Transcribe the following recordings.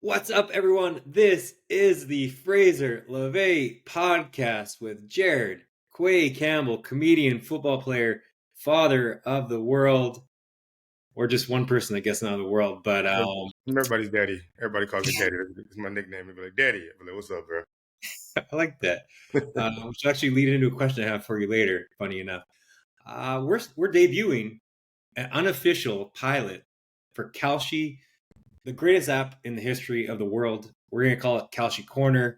What's up, everyone? This is the Fraser podcast with Jared Quay Campbell, comedian, football player, father of the world, or just one person, I guess, not of the world. But Everybody's daddy. Everybody calls me daddy. It's my nickname. They be like, daddy. I be like, what's up, bro? I like that. Which will actually lead into a question I have for you later. Funny enough, we're debuting an unofficial pilot for Kalshi, the greatest app in the history of the world. We're going to call it Kalshi Korner.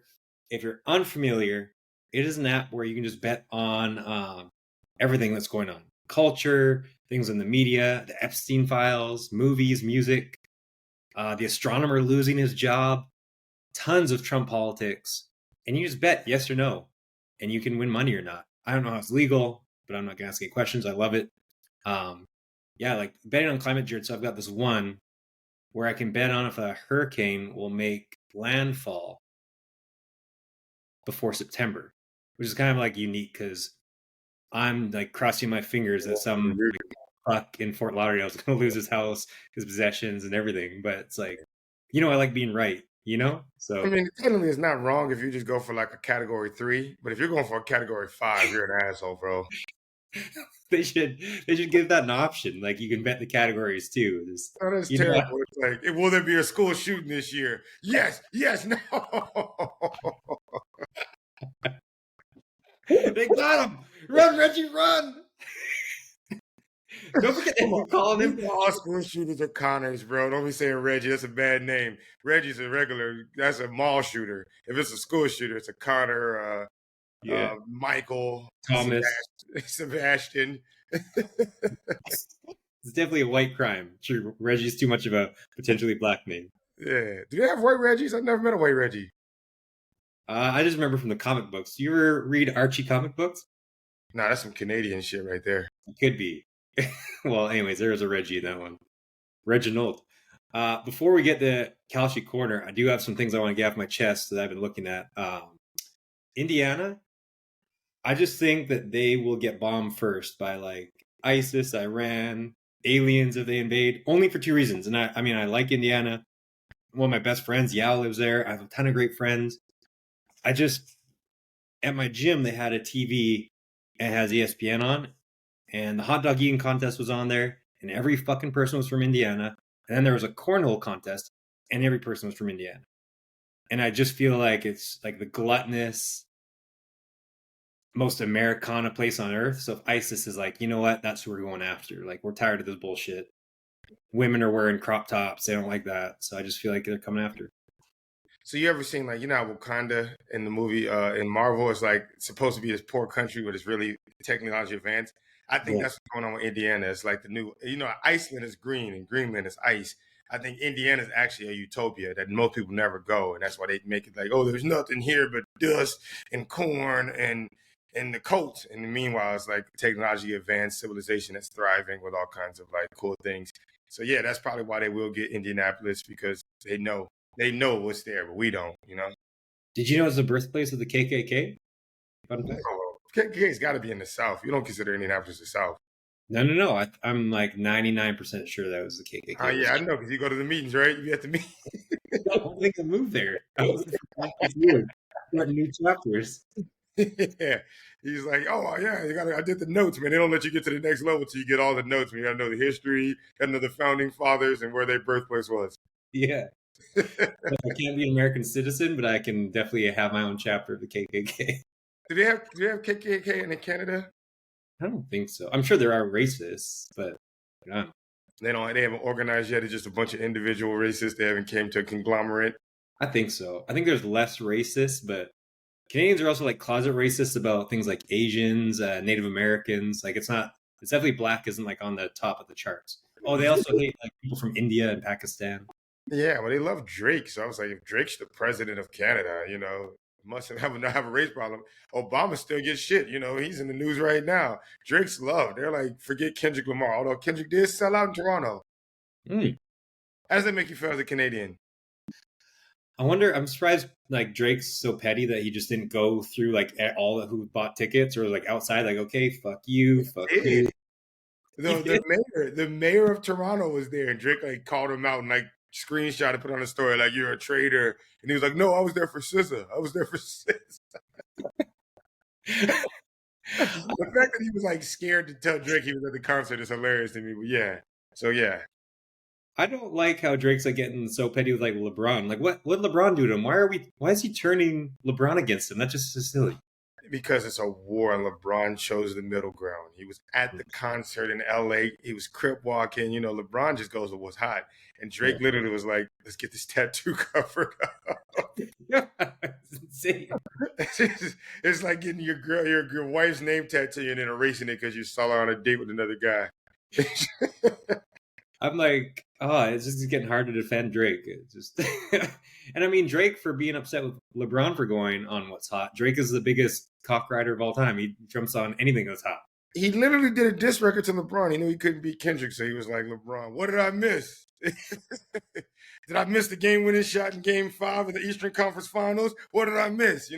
If you're unfamiliar, it is an app where you can just bet on everything that's going on. Culture, things in the media, the Epstein files, movies, music, the astronomer losing his job, tons of Trump politics. And you just bet yes or no, and you can win money or not. I don't know how it's legal, but I'm not going to ask any questions. I love it. Yeah, like betting on climate, Jared. So I've got this one where I can bet on if a hurricane will make landfall before September, which is kind of like unique because I'm like crossing my fingers that some fuck in Fort Lauderdale is going to lose his house, his possessions, and everything. But it's like, I like being right, I So mean, technically, it's not wrong if you just go for like a category 3, but if you're going for a category 5, you're an asshole, bro. they should give that an option. Like you can bet the categories too. Just, That is terrible. It's like, will there be a school shooting this year? Yes, no. They got him. Run, Reggie, run. Don't forget that calling him. All school shooters are Connors, bro. Don't be saying Reggie. That's a bad name. Reggie's a regular. That's a mall shooter. If it's a school shooter, it's a Connor, Yeah, Michael, Thomas. Sebastian. It's definitely a white crime. True, Reggie's too much of a potentially black name. Yeah. Do they have white Reggies? I've never met a white Reggie. I just remember from the comic books. You ever read Archie comic books? Nah, that's some Canadian shit right there. It could be. Well, anyways, there was a Reggie in that one. Reginald. Before we get to Kalshi Corner, I do have some things I want to get off my chest that I've been looking at. Indiana, I just think that they will get bombed first by like ISIS, Iran, aliens if they invade, only for two reasons. And I mean, I like Indiana. One of my best friends, Yao, lives there. I have a ton of great friends. I just, at my gym, they had a TV and it has ESPN on, and the hot dog eating contest was on there, and every fucking person was from Indiana. And then there was a cornhole contest, and every person was from Indiana. And I just feel like it's like the gluttonous, most Americana place on earth. So if ISIS is like, you know what, that's who we're going after. Like, we're tired of this bullshit. Women are wearing crop tops. They don't like that. So I just feel like they're coming after. So you ever seen like Wakanda in the movie in Marvel? It's like it's supposed to be this poor country, but it's really technology advanced. I think Yeah. that's what's going on with Indiana. It's like the new, Iceland is green and Greenland is ice. I think Indiana is actually a utopia that most people never go, and that's why they make it like, oh, there's nothing here but dust and corn and the coast. And meanwhile, it's like technology advanced civilization that's thriving with all kinds of like cool things. So yeah, that's probably why they will get Indianapolis because they know what's there, but we don't. Did you know it's the birthplace of the KKK? Fun fact. Oh, KKK's got to be in the South. You don't consider Indianapolis the South. No. I'm like 99% sure that was the Oh, KKK. yeah, I know, because you go to the meetings, right? You be at the meeting. I don't think I moved there. I was there for 5 years. Starting new chapters. Yeah. He's like, oh, yeah, I did the notes, man. They don't let you get to the next level till you get all the notes. You got to know the history, got to know the founding fathers and where their birthplace was. Yeah. I can't be an American citizen, but I can definitely have my own chapter of the KKK. Do they have KKK in Canada? I don't think so. I'm sure there are racists, but They haven't organized yet. It's just a bunch of individual racists. They haven't came to a conglomerate. I think so. I think there's less racists, but Canadians are also like closet racist about things like Asians, Native Americans. Like it's definitely black isn't like on the top of the charts. Oh, they also hate like people from India and Pakistan. Yeah, well, they love Drake. So I was like, if Drake's the president of Canada, must not have a race problem. Obama still gets shit. He's in the news right now. Drake's loved. They're like, forget Kendrick Lamar. Although Kendrick did sell out in Toronto. Mm. How does that make you feel as a Canadian? I wonder. I'm surprised. Like Drake's so petty that he just didn't go through like all who bought tickets or like outside. Like, okay, fuck you, fuck you. The mayor of Toronto was there, and Drake like called him out and like screenshot and put on a story like you're a traitor, and he was like, "No, I was there for SZA. I was there for SZA." The fact that he was like scared to tell Drake he was at the concert is hilarious to me. But yeah, so yeah, I don't like how Drake's like getting so petty with like LeBron. Like, what did LeBron do to him? Why is he turning LeBron against him? That just is silly. because it's a war and LeBron chose the middle ground. He was at the concert in LA. He was crip walking. LeBron just goes with what's hot. And Drake literally was like, let's get this tattoo covered up. Yeah, it's insane. It's like getting your wife's name tattooed and then erasing it because you saw her on a date with another guy. I'm like, it's just getting hard to defend Drake. It's just, and I mean Drake for being upset with LeBron for going on what's hot. Drake is the biggest cock rider of all time. He jumps on anything that's hot. He literally did a diss record to LeBron. He knew he couldn't beat Kendrick, so he was like, LeBron, what did I miss? Did I miss the game-winning shot in Game 5 of the Eastern Conference Finals? What did I miss?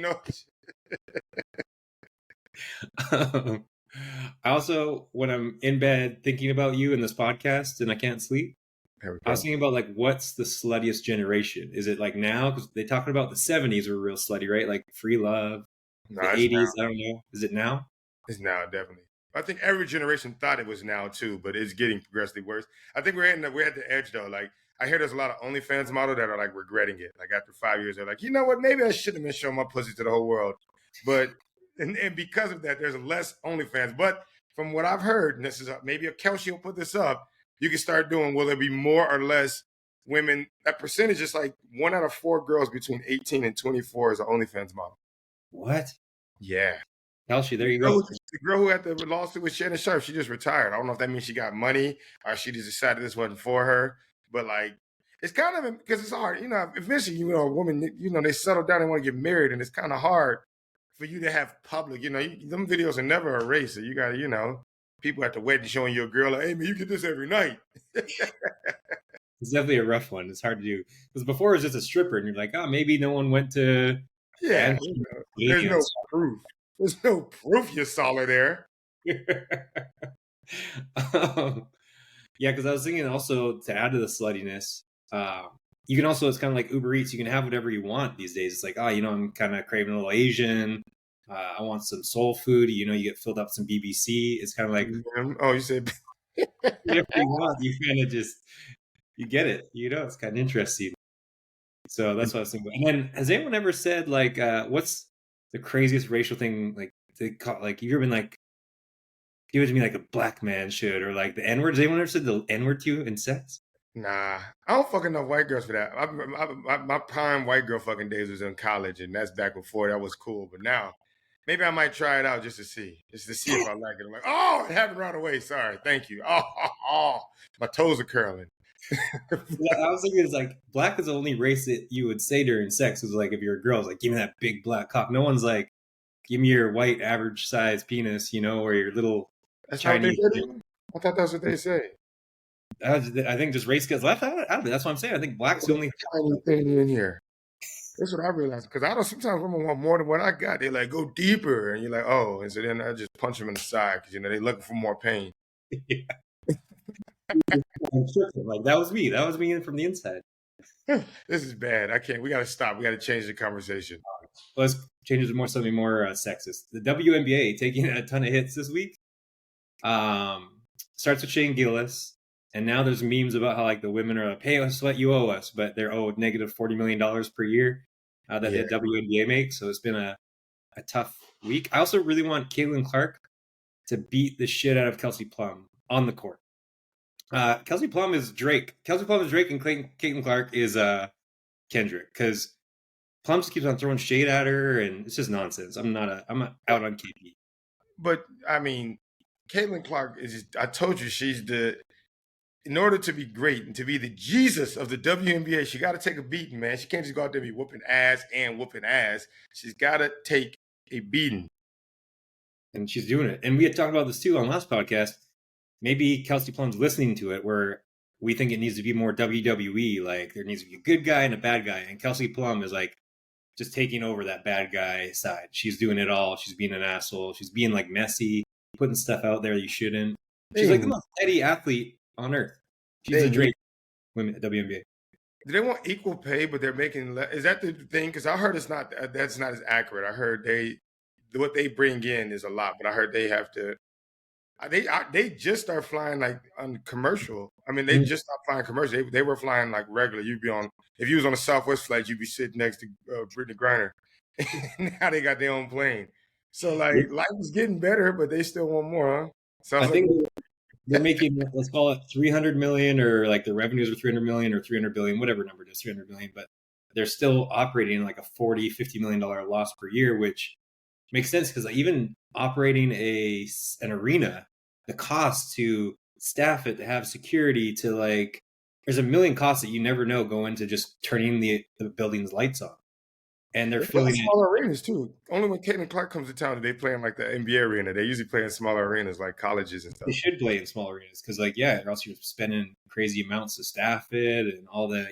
I also, when I'm in bed thinking about you and this podcast and I can't sleep, I was thinking about like, what's the sluttiest generation? Is it like now? Because they talking about the 70s were real slutty, right? Like Free Love, the 80s. Now. I don't know. Is it now? It's now, definitely. I think every generation thought it was now too, but it's getting progressively worse. I think we're at the edge though. Like I hear there's a lot of OnlyFans models that are like regretting it. Like after 5 years, they're like, you know what? Maybe I shouldn't have been showing my pussy to the whole world. But and because of that, there's less OnlyFans. But from what I've heard, and this is maybe a Kalshi will put this up, you can start doing. Will there be more or less women? That percentage is like 1 out of 4 girls between 18 and 24 is an OnlyFans model. What? Yeah. Kalshi, there you go. The girl who had the lawsuit with Shannon Sharp, she just retired. I don't know if that means she got money or she just decided this wasn't for her. But like, it's kind of because it's hard. Eventually, a woman, they settle down and want to get married, and it's kind of hard for you to have public. Them videos are never erased. So you got to, people at the wedding showing you a girl like, hey man, you get this every night. It's definitely a rough one. It's hard to do because before it was just a stripper, and you're like, maybe no one went to. Yeah, there's no proof. There's no proof you saw her there. Yeah, because I was thinking also to add to the sluttiness, you can also, it's kind of like Uber Eats. You can have whatever you want these days. It's like, I'm kind of craving a little Asian. I want some soul food. You get filled up with some BBC. It's kind of like, you said whatever you want, you kind of just, you get it. It's kind of interesting. So that's what I was thinking. And then, has anyone ever said like, what's the craziest racial thing like they call, like, you've ever been like, give it to me like a black man should, or like the N-word? Has anyone ever said the N-word to you in sex? Nah, I don't fucking know white girls for that. My prime white girl fucking days was in college, and that's back before that was cool. But now, maybe I might try it out just to see if I like it. I'm like, oh, it happened right away. Sorry, thank you. Oh, my toes are curling. Yeah, I was thinking it's like black is the only race that you would say during sex. Is like if you're a girl, it's like give me that big black cock. No one's like give me your white average size penis, or your little Chinese. I thought that's what they say. I think just race gets left out of it. That's what I'm saying. I think black's the only tiny thing in here. That's what I realized because I don't. Sometimes women want more than what I got. They like go deeper, and you're like, oh, and so then I just punch them in the side because they're looking for more pain. Yeah. Like that was me. That was me from the inside. This is bad. I can't. We got to stop. We got to change the conversation. Let's change it to something more sexist. The WNBA taking a ton of hits this week. Starts with Shane Gillis, and now there's memes about how like the women are like, "Pay us what you owe us," but they're owed negative $40 million per year that the WNBA makes. So it's been a tough week. I also really want Caitlin Clark to beat the shit out of Kelsey Plum on the court. Kelsey Plum is Drake. Kelsey Plum is Drake, and Caitlin Clark is Kendrick. Because Plum just keeps on throwing shade at her, and it's just nonsense. I'm not out on KP. But I mean, Caitlin Clark is. I told you she's in order to be great and to be the Jesus of the WNBA, she got to take a beating, man. She can't just go out there and be whooping ass. She's got to take a beating. And she's doing it. And we had talked about this too on last podcast. Maybe Kelsey Plum's listening to it where we think it needs to be more WWE. Like there needs to be a good guy and a bad guy. And Kelsey Plum is like just taking over that bad guy side. She's doing it all. She's being an asshole. She's being like messy, putting stuff out there you shouldn't. She's like the most petty athlete on earth. She's a Drake women at WNBA. Do they want equal pay, but they're making is that the thing? Because I heard it's not that's not as accurate. I heard what they bring in is a lot, but I heard they have to. They just start flying like on commercial. I mean, they Mm. just stopped flying commercial. They were flying like regular. You'd be on if you was on a Southwest flight, you'd be sitting next to Brittany Griner. Now they got their own plane. So Yeah. like life is getting better, but they still want more, huh? I Sounds like think they're making, let's call it 300 million, or like the revenues are 300 million or 300 billion, whatever number it is, 300 million, but they're still operating like a 40, $50 million loss per year, which makes sense because even operating an arena, the cost to staff it, to have security, to like, there's a million costs that you never know go into just turning the building's lights on. And they're they play in filling it. smaller arenas too. Only when Caitlin Clark comes to town do they play in like the NBA arena. They usually play in smaller arenas like colleges and They stuff. should play in small arenas because, like, yeah, or else you're spending crazy amounts to staff it and all that,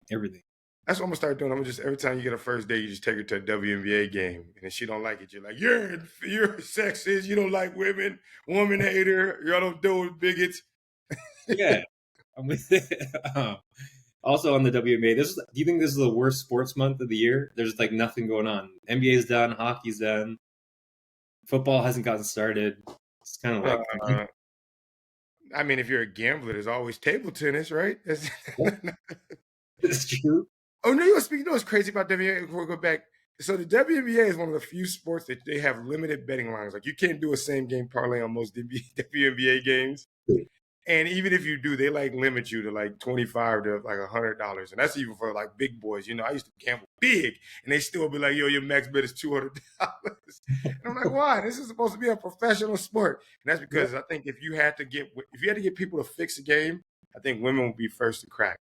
everything. That's what I'm gonna start doing. I'm gonna just every time you get a first date, you just take her to a WNBA game, and if she don't like it, you're like, you're sexist. You don't like women, woman hater. Y'all don't deal with bigots. Yeah, I'm with it. Also on the WNBA, do you think this is the worst sports month of the year? There's like nothing going on. NBA's done, hockey's done, football hasn't gotten started. It's kind of like Uh, I mean, if you're a gambler, there's always table tennis, right? it's true. Oh no, you know what's crazy about WNBA? Before we go back, so the WNBA is one of the few sports that they have limited betting lines. Like you can't do a same game parlay on most WNBA games. And even if you do, they like limit you to like 25 to like $100. And that's even for like big boys. You know, I used to gamble big and they still be like, yo, your max bet is $200. And I'm like, why? This is supposed to be a professional sport. And that's because I think if you had to get people to fix a game, I think women would be first to crack.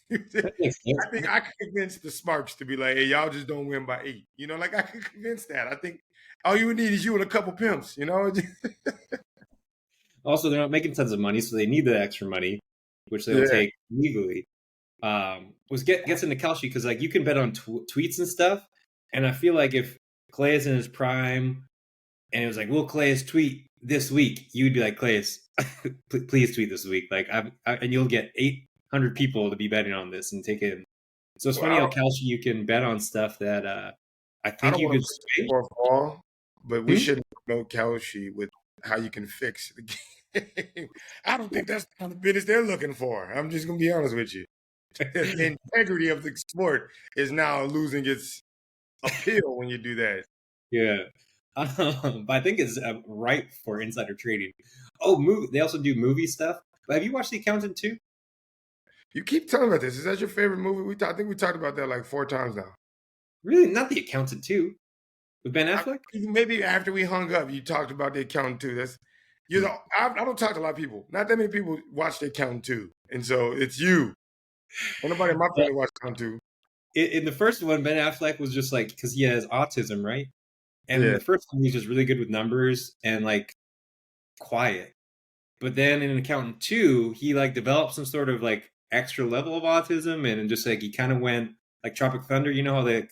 That makes sense. I think I could convince the Smarks to be like, hey, y'all just don't win by 8. You know, like I could convince that. I think all you need is you and a couple pimps, you know? Also, they're not making tons of money, so they need the extra money, which they'll Yeah. take legally. Gets into Kalshi because like you can bet on tweets and stuff, and I feel like if Clay is in his prime, and it was like, will Clay's tweet this week? You'd be like, Clay's, please tweet this week. Like, and you'll get 800 people to be betting on this and take it. So it's funny how Kalshi you can bet on stuff that I think don't you want could to sway. for a fall, but we shouldn't promote Kalshi with how you can fix the game. I don't think that's the kind of business they're looking for. I'm just gonna be honest with you. The integrity of the sport is now losing its appeal when you do that. Yeah. But I think it's ripe for insider trading. Oh, they also do movie stuff. But have you watched The Accountant too? You keep telling about this. Is that your favorite movie? I think we talked about that like 4 times now. Really, not The Accountant 2 with Ben Affleck. Maybe after we hung up, you talked about The Accountant too. That's I don't talk to a lot of people. Not that many people watch The Accountant too, and so it's you. And nobody in my family watched Accountant too. In the first one, Ben Affleck was just like, because he has autism, right? And in Yeah. the first one, he's just really good with numbers and like quiet. But then in Accountant 2, he like developed some sort of like extra level of autism, and just like he kind of went like Tropic Thunder. You know how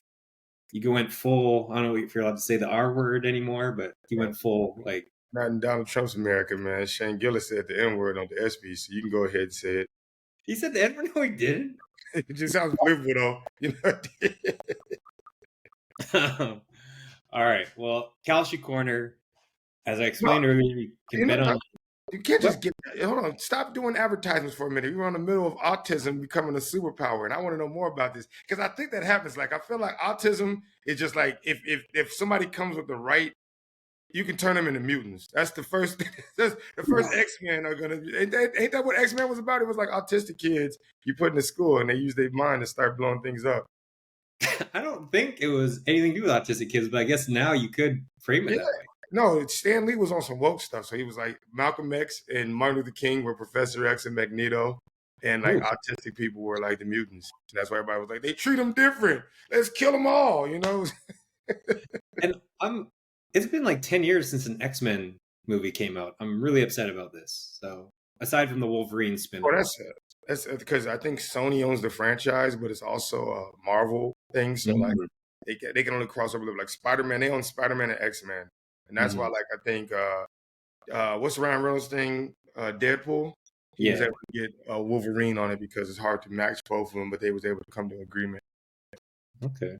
went full. I don't know if you're allowed to say the R word anymore, but he went full like. Not in Donald Trump's America, man. Shane Gillis said the N word on the SB, so you can go ahead and say it. He said the N word. No, he didn't. It just sounds believable, though. You know. All right. Well, Kalshi Korner, as I explained No, earlier, you can bet on. you can't just get. Hold on. Stop doing advertisements for a minute. You're in the middle of autism becoming a superpower, and I want to know more about this because I think that happens. Like I feel like autism is just like if somebody comes with the right, you can turn them into mutants. That's the first. That's the first X-Men are gonna. Ain't that what X-Men was about? It was like autistic kids you put in the school, and they use their mind to start blowing things up. I don't think it was anything to do with autistic kids, but I guess now you could frame it that way. No, Stan Lee was on some woke stuff. So he was like Malcolm X and Martin Luther King were Professor X and Magneto, and like autistic people were like the mutants. And that's why everybody was like, they treat them different. Let's kill them all, you know? And it's been like 10 years since an X-Men movie came out. I'm really upset about this. So aside from the Wolverine spin-off. Oh, that's because I think Sony owns the franchise, but it's also a Marvel thing. So like they can only cross over like Spider-Man. They own Spider-Man and X-Men. And that's why like I think what's Ryan Reynolds thing? Deadpool? He was Yeah. able to get Wolverine on it because it's hard to match both of them, but they was able to come to an agreement. Okay.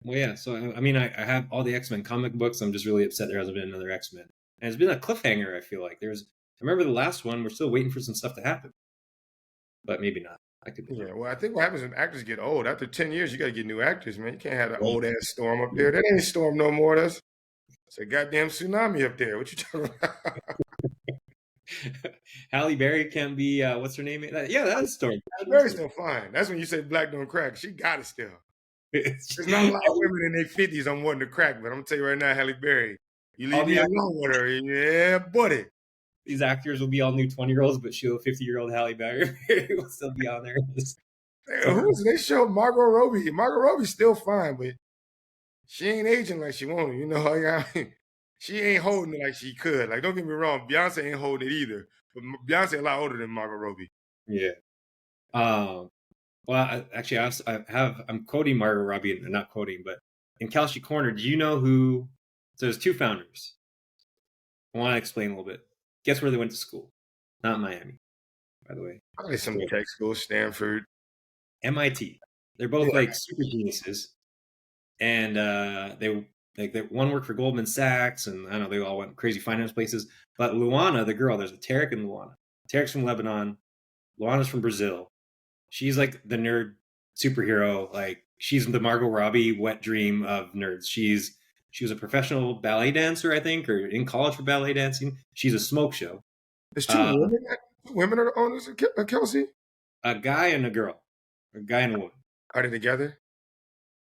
Well, yeah. So I mean, I have all the X-Men comic books. I'm just really upset there hasn't been another X-Men, and it's been a cliffhanger. I feel like there's. I remember the last one. We're still waiting for some stuff to happen, but maybe not. I could be Yeah, wrong. well, I think what happens when actors get old, after 10 years, you got to get new actors, man. You can't have that Well, old ass Storm up there. That ain't Storm no more. That's a goddamn tsunami up there. What you talking about? Halle Berry can be. What's her name? Yeah, that's Storm. Halle Berry's still fine. That's when you say black don't crack. She got it still. There's not a lot of women in their 50s I'm wanting to crack, but I'm gonna tell you right now, Halle Berry, you leave me alone with her. Yeah, buddy. These actors will be all new 20-year-olds, but she'll 50-year-old Halle Berry will still be on there. They showed Margot Robbie. Margot Robbie's still fine, but she ain't aging like she wanted. You know, she ain't holding it like she could. Like, don't get me wrong, Beyonce ain't holding it either. But Beyonce a lot older than Margot Robbie. Yeah. Well, I'm quoting Margot Robbie, not quoting, but in Kalshi Corner, do you know who? So there's two founders. I want to explain a little bit. Guess where they went to school? Not Miami, by the way. Probably some tech school, Stanford. MIT. They're both like super geniuses, and one worked for Goldman Sachs, and I don't know, they all went crazy finance places. But Luana, the girl, there's a Tarek and Luana. Tarek's from Lebanon. Luana's from Brazil. She's like the nerd superhero. Like she's the Margot Robbie wet dream of nerds. She was a professional ballet dancer, I think, or in college for ballet dancing. She's a smoke show. There's two women. Women are the owners of Kelsey. A guy and a girl. A guy and a woman. Are they together?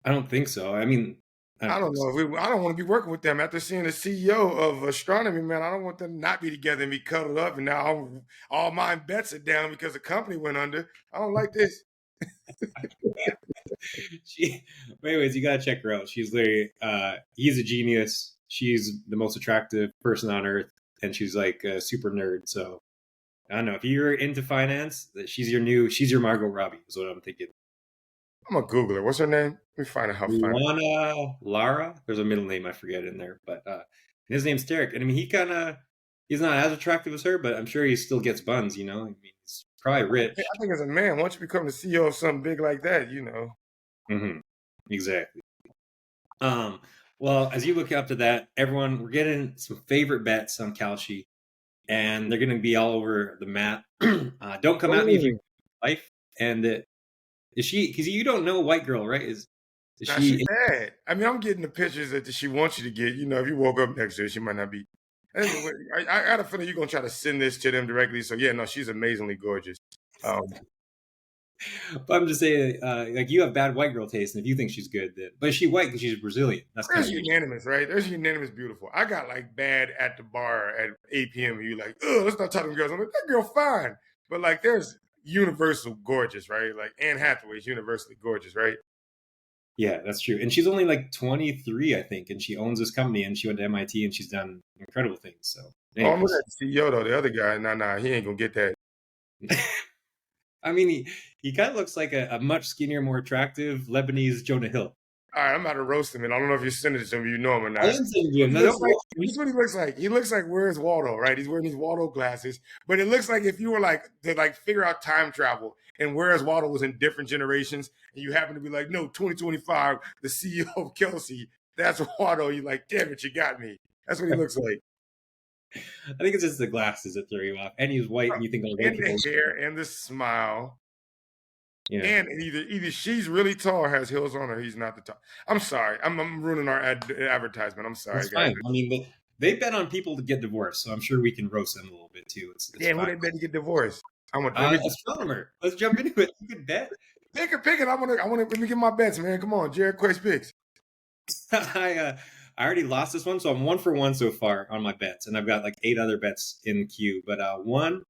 I don't think so. I mean, I don't know. I don't want to be working with them after seeing the CEO of astronomy, man. I don't want them to not be together and be cuddled up. And now all my bets are down because the company went under. I don't like this. Anyways, you gotta check her out. She's literally, he's a genius. She's the most attractive person on earth, and she's like a super nerd. So I don't know if you're into finance. She's your Margot Robbie. Is what I'm thinking. I'm gonna Google her. What's her name? Let me find out how. Luana Lara. There's a middle name I forget in there, but his name's Tarek. And I mean, he's not as attractive as her, but I'm sure he still gets buns. You know, I mean, he's probably rich. I think as a man, once you become the CEO of something big like that, you know. Mm-hmm. Exactly. Well, as you look up to that, everyone, we're getting some favorite bets on Kalshi, and they're going to be all over the map. Don't come at me if you life. And is she? Because you don't know white girl, right? Is she bad? I mean, I'm getting the pictures that she wants you to get. You know, if you woke up next to her, she might not be. Anyway, I got a feeling you're gonna try to send this to them directly. So yeah, no, she's amazingly gorgeous. But I'm just saying, like you have bad white girl taste, and if you think she's good, then but is she white because she's Brazilian? That's there's unanimous, right? There's unanimous beautiful. I got like bad at the bar at 8 p.m. You like, oh, let's not talk to girls. I'm like, that girl fine, but like there's universal gorgeous, right? Like Anne Hathaway is universally gorgeous, right? Yeah, that's true. And she's only like 23, I think, and she owns this company, and she went to MIT, and she's done incredible things. So, anyways. I'm looking at the CEO though. The other guy, nah, he ain't gonna get that. I mean, he kind of looks like a much skinnier, more attractive Lebanese Jonah Hill. All right, I'm about to roast him, and I don't know if you sent it to him, you know him or not. I didn't send him. This is what he looks like. He looks like Where's Waldo, right? He's wearing these Waldo glasses, but it looks like if you were like to like figure out time travel and Where's Waldo was in different generations, and you happen to be like, no, 2025, the CEO of Kelsey, that's Waldo. You're like, damn it, you got me. That's what he looks like. I think it's just the glasses that throw you off, and he's white, and you think, oh, and the hair and the smile. Yeah. And either she's really tall or has heels on, or he's not the tall. I'm sorry. I'm ruining our advertisement. I'm sorry, that's guys. Fine. I mean, they bet on people to get divorced, so I'm sure we can roast them a little bit too. It's who they bet to get divorced? Astronomer. Let's jump into it. You could bet. Pick it. I want to. Let me get my bets, man. Come on, Jared Quay's picks. I already lost this one, so I'm 1 for 1 so far on my bets, and I've got like 8 other bets in the queue. But one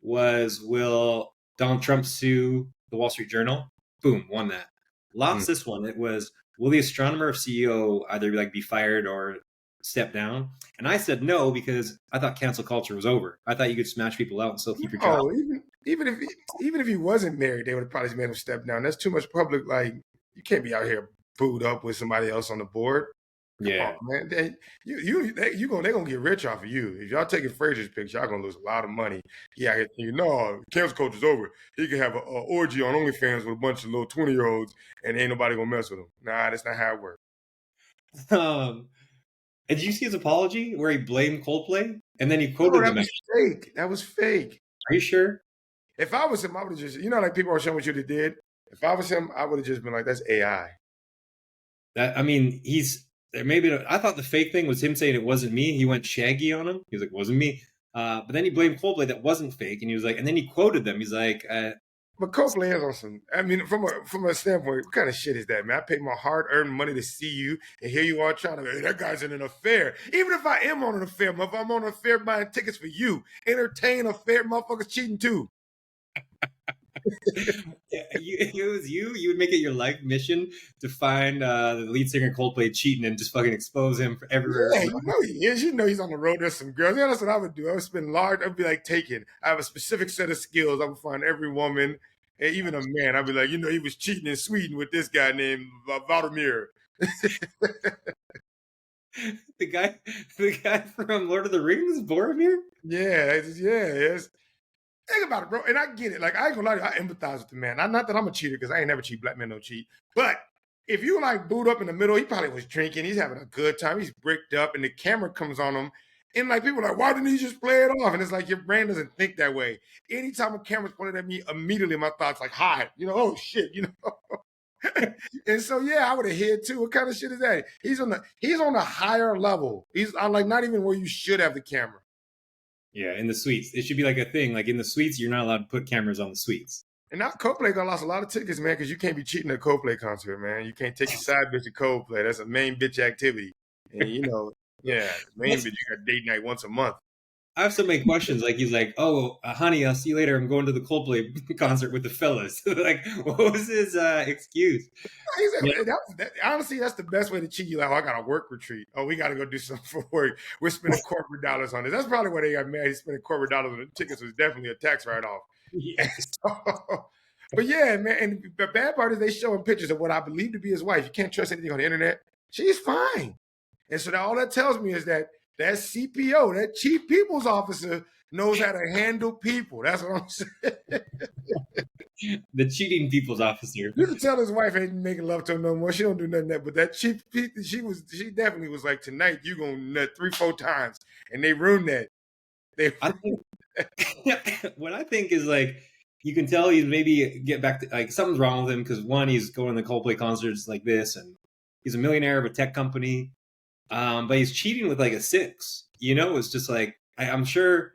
was, will Donald Trump sue the Wall Street Journal? Boom, won that. Lost this one. It was, will the astronomer of CEO either like be fired or step down? And I said no because I thought cancel culture was over. I thought you could smash people out and still keep your job. Even if he wasn't married, they would have probably made him step down. That's too much public. Like, you can't be out here booed up with somebody else on the board. Come Yeah. on, man. They're gonna get rich off of you. If y'all taking Fraser's picture, y'all gonna lose a lot of money. Yeah, you know, cancel culture's over. He can have a orgy on OnlyFans with a bunch of little 20-year-olds and ain't nobody gonna mess with him. Nah, that's not how it works. And did you see his apology where he blamed Coldplay and then he No, quoted that them? was fake. That was fake. Are you sure? If I was him, I would have just, like people are showing what you did. If I was him, I would have just been like, that's AI. That I mean, he's maybe I thought the fake thing was him saying it wasn't me. He went shaggy on him. He was like, it wasn't me. But then he blamed Coldplay that wasn't fake, and he was like, and then he quoted them. He's like, But Coldplay is on some. I mean, from a standpoint, what kind of shit is that, man? I paid my hard-earned money to see you, and here you are trying to. Hey, that guy's in an affair. Even if I am on an affair, if I'm on an affair buying tickets for you, entertain affair, motherfuckers cheating too. yeah, it was you. You would make it your life mission to find the lead singer Coldplay cheating and just fucking expose him for everywhere. Yeah, you know he is. You know he's on the road. There's some girls. Yeah, that's what I would do. I would spend large. I'd be like taken. I have a specific set of skills. I would find every woman, and even a man. I'd be like, he was cheating in Sweden with this guy named Vladimir. the guy from Lord of the Rings, Boromir. Yeah, yes. Think about it, bro. And I get it. Like, I ain't gonna lie to you, I empathize with the man. Not that I'm a cheater, because I ain't never cheat. Black men don't cheat. But if you like boot up in the middle, he probably was drinking. He's having a good time. He's bricked up, and the camera comes on him. And like people are like, why didn't he just play it off? And it's like your brain doesn't think that way. Anytime a camera's pointed at me, immediately my thoughts like, hide. Oh shit, And so yeah, I would have hid too. What kind of shit is that? He's on a higher level. He's on like not even where you should have the camera. Yeah, in the suites. It should be like a thing. Like in the suites, you're not allowed to put cameras on the suites. And now Coldplay got lost a lot of tickets, man, because you can't be cheating at a Coldplay concert, man. You can't take your side bitch to Coldplay. That's a main bitch activity. And yeah, main bitch, you got date night once a month. I have so many questions. Like he's like, "Oh, honey, I'll see you later. I'm going to the Coldplay concert with the fellas." Like, what was his excuse? Honestly, that's the best way to cheat you. Like, I got a work retreat. Oh, we got to go do something for work. We're spending corporate dollars on this. That's probably why they got mad. He's spending corporate dollars on the tickets. Was definitely a tax write-off. Yes. But yeah, man. And the bad part is they showing pictures of what I believe to be his wife. You can't trust anything on the internet. She's fine. And so all that tells me is that CPO, that chief people's officer, knows how to handle people. That's what I'm saying. The cheating people's officer. You can tell his wife ain't making love to him no more. She don't do nothing that. But that chief, she definitely was like, tonight you gonna nut 3-4 times, and they ruined that. What I think is like, you can tell he's maybe get back to like something's wrong with him because one, he's going to the Coldplay concerts like this, and he's a millionaire of a tech company. But he's cheating with like a 6. It's just like I'm sure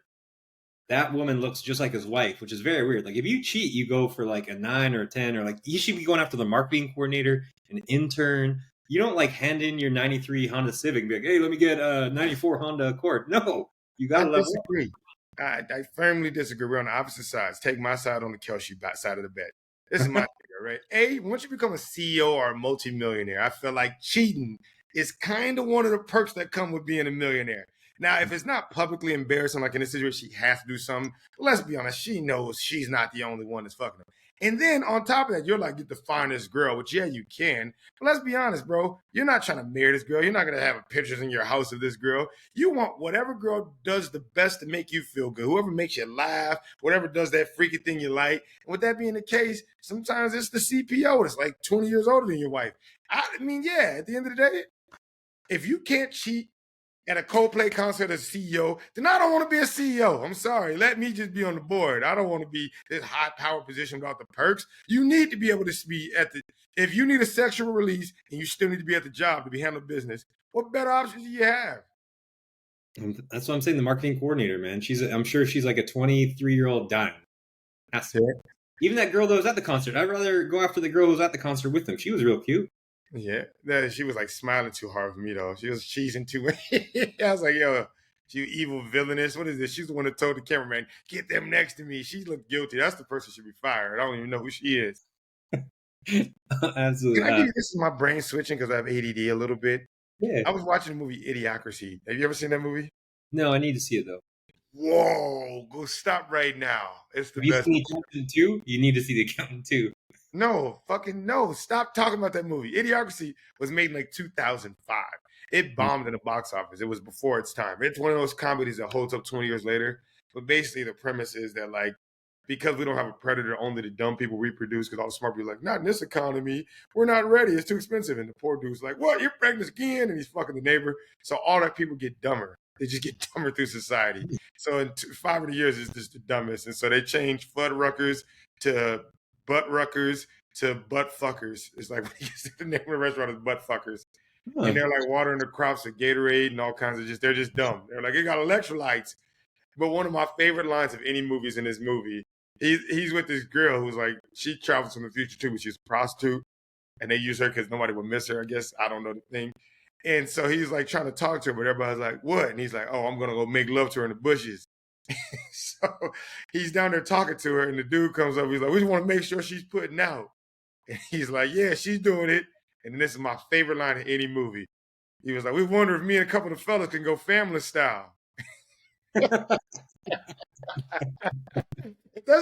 that woman looks just like his wife, which is very weird. Like if you cheat, you go for like a 9 or a 10, or like you should be going after the marketing coordinator, an intern. You don't like hand in your 93 Honda Civic and be like, hey, let me get a 94 Honda Accord. No, you gotta disagree. I firmly disagree. We're on the opposite sides. Take my side on the Kalshi side of the bet. This is my figure, right? Once you become a CEO or a multimillionaire, I feel like cheating is kind of one of the perks that come with being a millionaire. Now, if it's not publicly embarrassing, like in this situation, she has to do something. But let's be honest, she knows she's not the only one that's fucking her. And then on top of that, you're like, get the finest girl, which yeah, you can. But let's be honest, bro. You're not trying to marry this girl. You're not going to have pictures in your house of this girl. You want whatever girl does the best to make you feel good. Whoever makes you laugh, whatever does that freaky thing you like. And with that being the case, sometimes it's the CPO that's like 20 years older than your wife. I mean, yeah, at the end of the day, if you can't cheat at a Coldplay concert as CEO, then I don't want to be a CEO. I'm sorry. Let me just be on the board. I don't want to be this high power position without the perks. You need to be able to be if you need a sexual release and you still need to be at the job to be handling business, what better options do you have? That's what I'm saying. The marketing coordinator, man. I'm sure she's like a 23-year-old dime. Even that girl that was at the concert, I'd rather go after the girl who was at the concert with them. She was real cute. Yeah, she was like smiling too hard for me though. She was cheesing too much. I was like, yo, you evil villainess. What is this? She's the one that told the cameraman, get them next to me. She looked guilty. That's the person should be fired. I don't even know who she is. Absolutely. Can I give you, this is my brain switching because I have ADD a little bit. Yeah. I was watching the movie Idiocracy. Have you ever seen that movie? No, I need to see it though. Whoa, go stop right now. It's the best. You see The Accountant 2? You need to see The Accountant 2. No, fucking no. Stop talking about that movie. Idiocracy was made in like 2005. It bombed in the box office. It was before its time. It's one of those comedies that holds up 20 years later. But basically, the premise is that, like, because we don't have a predator, only the dumb people reproduce because all the smart people are like, not in this economy. We're not ready. It's too expensive. And the poor dude's like, what? You're pregnant again? And he's fucking the neighbor. So all that people get dumber. They just get dumber through society. So in 5 years, it's just the dumbest. And so they changed Fuddruckers to Buttruckers to Butt Fuckers. It's like the name of the restaurant is Butt Fuckers. Huh. And they're like watering the crops with Gatorade and all kinds of they're just dumb. They're like, it got electrolytes. But one of my favorite lines of any movies in this movie, he's with this girl who's like, she travels from the future too, but she's a prostitute. And they use her because nobody would miss her, I guess. I don't know the thing. And so he's like trying to talk to her, but everybody's like, what? And he's like, oh, I'm going to go make love to her in the bushes. So he's down there talking to her, and the dude comes up. He's like, we just want to make sure she's putting out. And he's like, yeah, she's doing it. And this is my favorite line in any movie. He was like, we wonder if me and a couple of the fellas can go family style. That's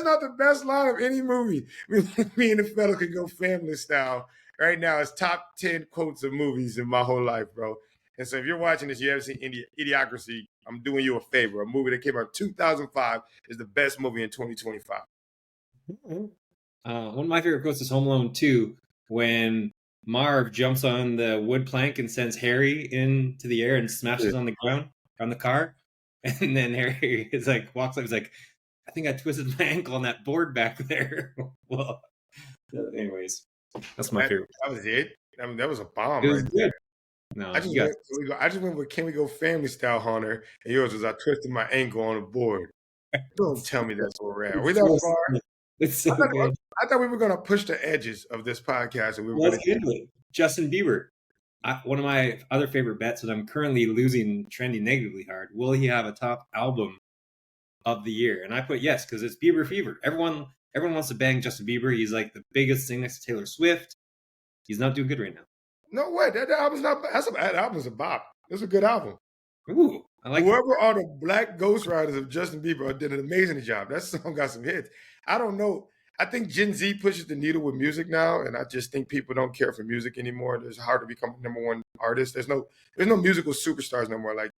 not the best line of any movie. Me and the fella can go family style. Right now, it's top 10 quotes of movies in my whole life, bro. And so if you're watching this, you haven't seen Idiocracy, I'm doing you a favor. A movie that came out in 2005 is the best movie in 2025. One of my favorite quotes is Home Alone 2, when Marv jumps on the wood plank and sends Harry into the air and smashes on the ground, on the car. And then Harry is like, walks up, he's like, I think I twisted my ankle on that board back there. Well, anyways, that's my favorite. That was it. I mean, that was a bomb. It was good. There. No, I just went with Can We Go Family Style, Hunter, and yours was I twisted my ankle on a board. Don't tell me that's where we're at. Are we that far? It's so good. I thought we were going to push the edges of this podcast. And we were going to Justin Bieber. One of my other favorite bets that I'm currently trending negatively hard. Will he have a top album of the year? And I put yes, because it's Bieber fever. Everyone wants to bang Justin Bieber. He's like the biggest thing next to Taylor Swift. He's not doing good right now. No way. That album's not bad. That album's a bop. It's a good album. Ooh, I like whoever are the black ghostwriters of Justin Bieber did an amazing job. That song got some hits. I don't know. I think Gen Z pushes the needle with music now, and I just think people don't care for music anymore. It's hard to become a number one artist. There's no musical superstars no more. Like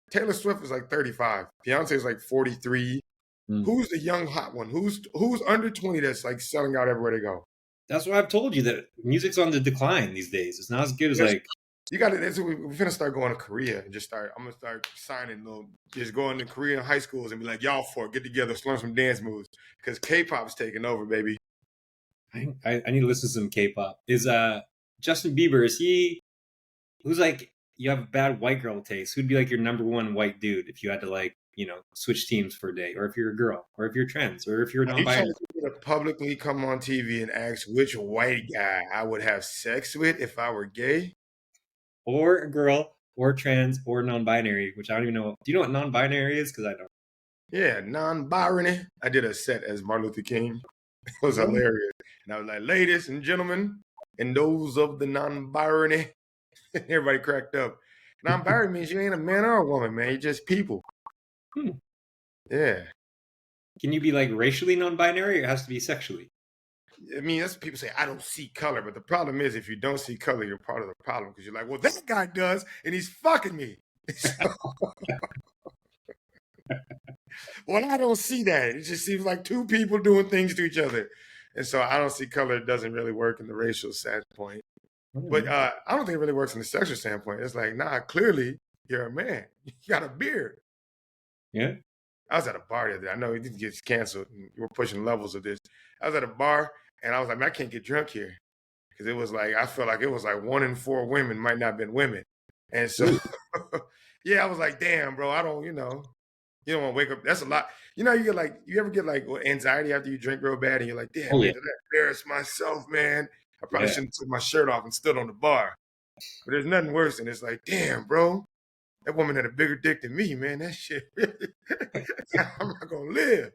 Taylor Swift is like 35. Beyonce is like 43. Who's the young hot one? Who's under 20 that's like selling out everywhere they go? That's what I've told you, that music's on the decline these days. It's not as good as like. You got it. We're gonna start going to Korea and I'm gonna start signing just going to Korean high schools and be like, y'all get together, learn some dance moves, because K-pop's taking over, baby. I need to listen to some K-pop. Is Justin Bieber? Who's like, you have bad white girl taste? Who'd be like your number one white dude if you had to like, switch teams for a day, or if you're a girl, or if you're trans, or if you're non-binary? You to publicly come on TV and ask which white guy I would have sex with if I were gay? Or a girl, or trans, or non-binary, which I don't even know. Do you know what non-binary is? Because I don't. Yeah, non-binary. I did a set as Martin Luther King. It was hilarious. And I was like, ladies and gentlemen, and those of the non-binary. Everybody cracked up. Non-binary means you ain't a man or a woman, man. You're just people. Yeah. Can you be like racially non-binary, or it has to be sexually? I mean, that's what people say, I don't see color. But the problem is, if you don't see color, you're part of the problem, because you're like, well, that guy does, and he's fucking me. Well, I don't see that. It just seems like two people doing things to each other. And so I don't see color. It doesn't really work in the racial standpoint. But I don't think it really works in the sexual standpoint. It's like, nah, clearly you're a man. You got a beard. Yeah. I was at a bar the other day. I know it didn't get canceled. We're pushing levels of this. I was at a bar, and I was like, man, I can't get drunk here. Because it was like, I felt like it was like 1 in 4 women might not have been women. And so, yeah, I was like, damn, bro, I don't, you don't want to wake up. That's a lot. You ever get like anxiety after you drink real bad, and you're like, damn, man, did I embarrass myself, man? I probably shouldn't have took my shirt off and stood on the bar. But there's nothing worse than it's like, damn, bro, that woman had a bigger dick than me, man. That shit, I'm not going to live.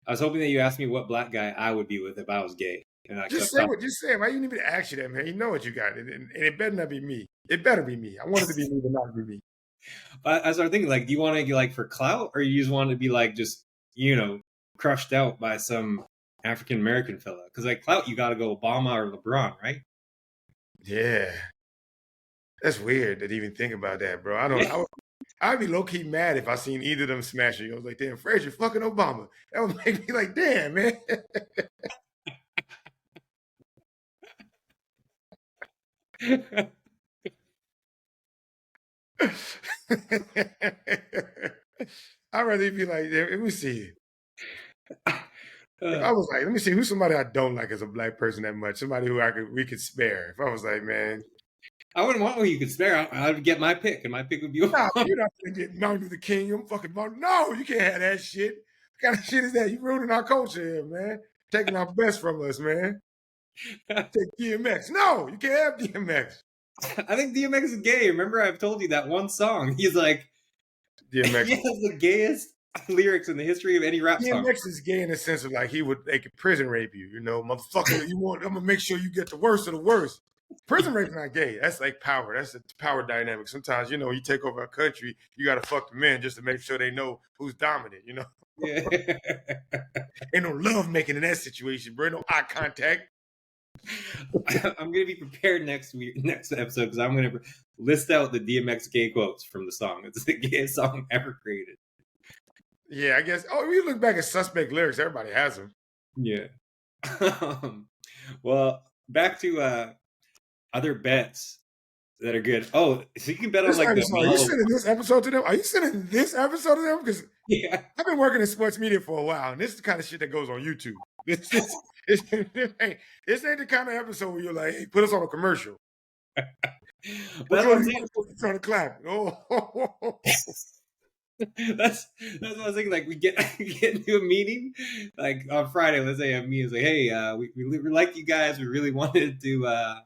I was hoping that you asked me what black guy I would be with if I was gay. And just say it. Why you need me to ask you that, man? You know what you got. And it better not be me. It better be me. I want it to be me, but not be me. But I started thinking, like, do you want to get like for clout, or you just want to be like just, crushed out by some African-American fella? Because like clout, you got to go Obama or LeBron, right? Yeah. That's weird to even think about that, bro. Yeah. I'd be low key mad if I seen either of them smashing. I was like, damn, Fraser fucking Obama. That would make me like, damn, man. I'd rather be like, let me see. If I was like, let me see who's somebody I don't like as a black person that much, somebody who we could spare. If I was like, man, I wouldn't want one you could spare. I would get my pick, and my pick would be nah, Obama. you're not gonna get Martin Luther King. I'm fucking Martin. No, you can't have that shit. What kind of shit is that? You ruining our culture here, man. Taking our best from us, man. Take DMX. No, you can't have DMX. I think DMX is gay. Remember, I've told you that one song. He's like, DMX. he has the gayest lyrics in the history of any rap song. DMX is gay in the sense of like they could prison rape you, motherfucker. I'm gonna make sure you get the worst of the worst. Prison rape's not gay. That's like power. That's the power dynamic. Sometimes, you take over a country, you gotta fuck the men just to make sure they know who's dominant, Yeah. Ain't no love making in that situation, bro. No eye contact. I'm gonna be prepared next episode because I'm gonna list out the DMX gay quotes from the song. It's the gayest song ever created. Yeah, I guess. Oh, if you look back at suspect lyrics, everybody has them. Yeah. Well, back to other bets that are good. Oh, so you can bet on like Are you sending this episode to them? Are you sending this episode to them? Because yeah. I've been working in sports media for a while, and this is the kind of shit that goes on YouTube. This ain't the kind of episode where you're like, hey, put us on a commercial. That's what I'm saying. Trying to clap. Oh. That's what I was thinking. Like we get into a meeting, like on Friday. Let's say a meeting is like, hey, we like you guys. We really wanted to,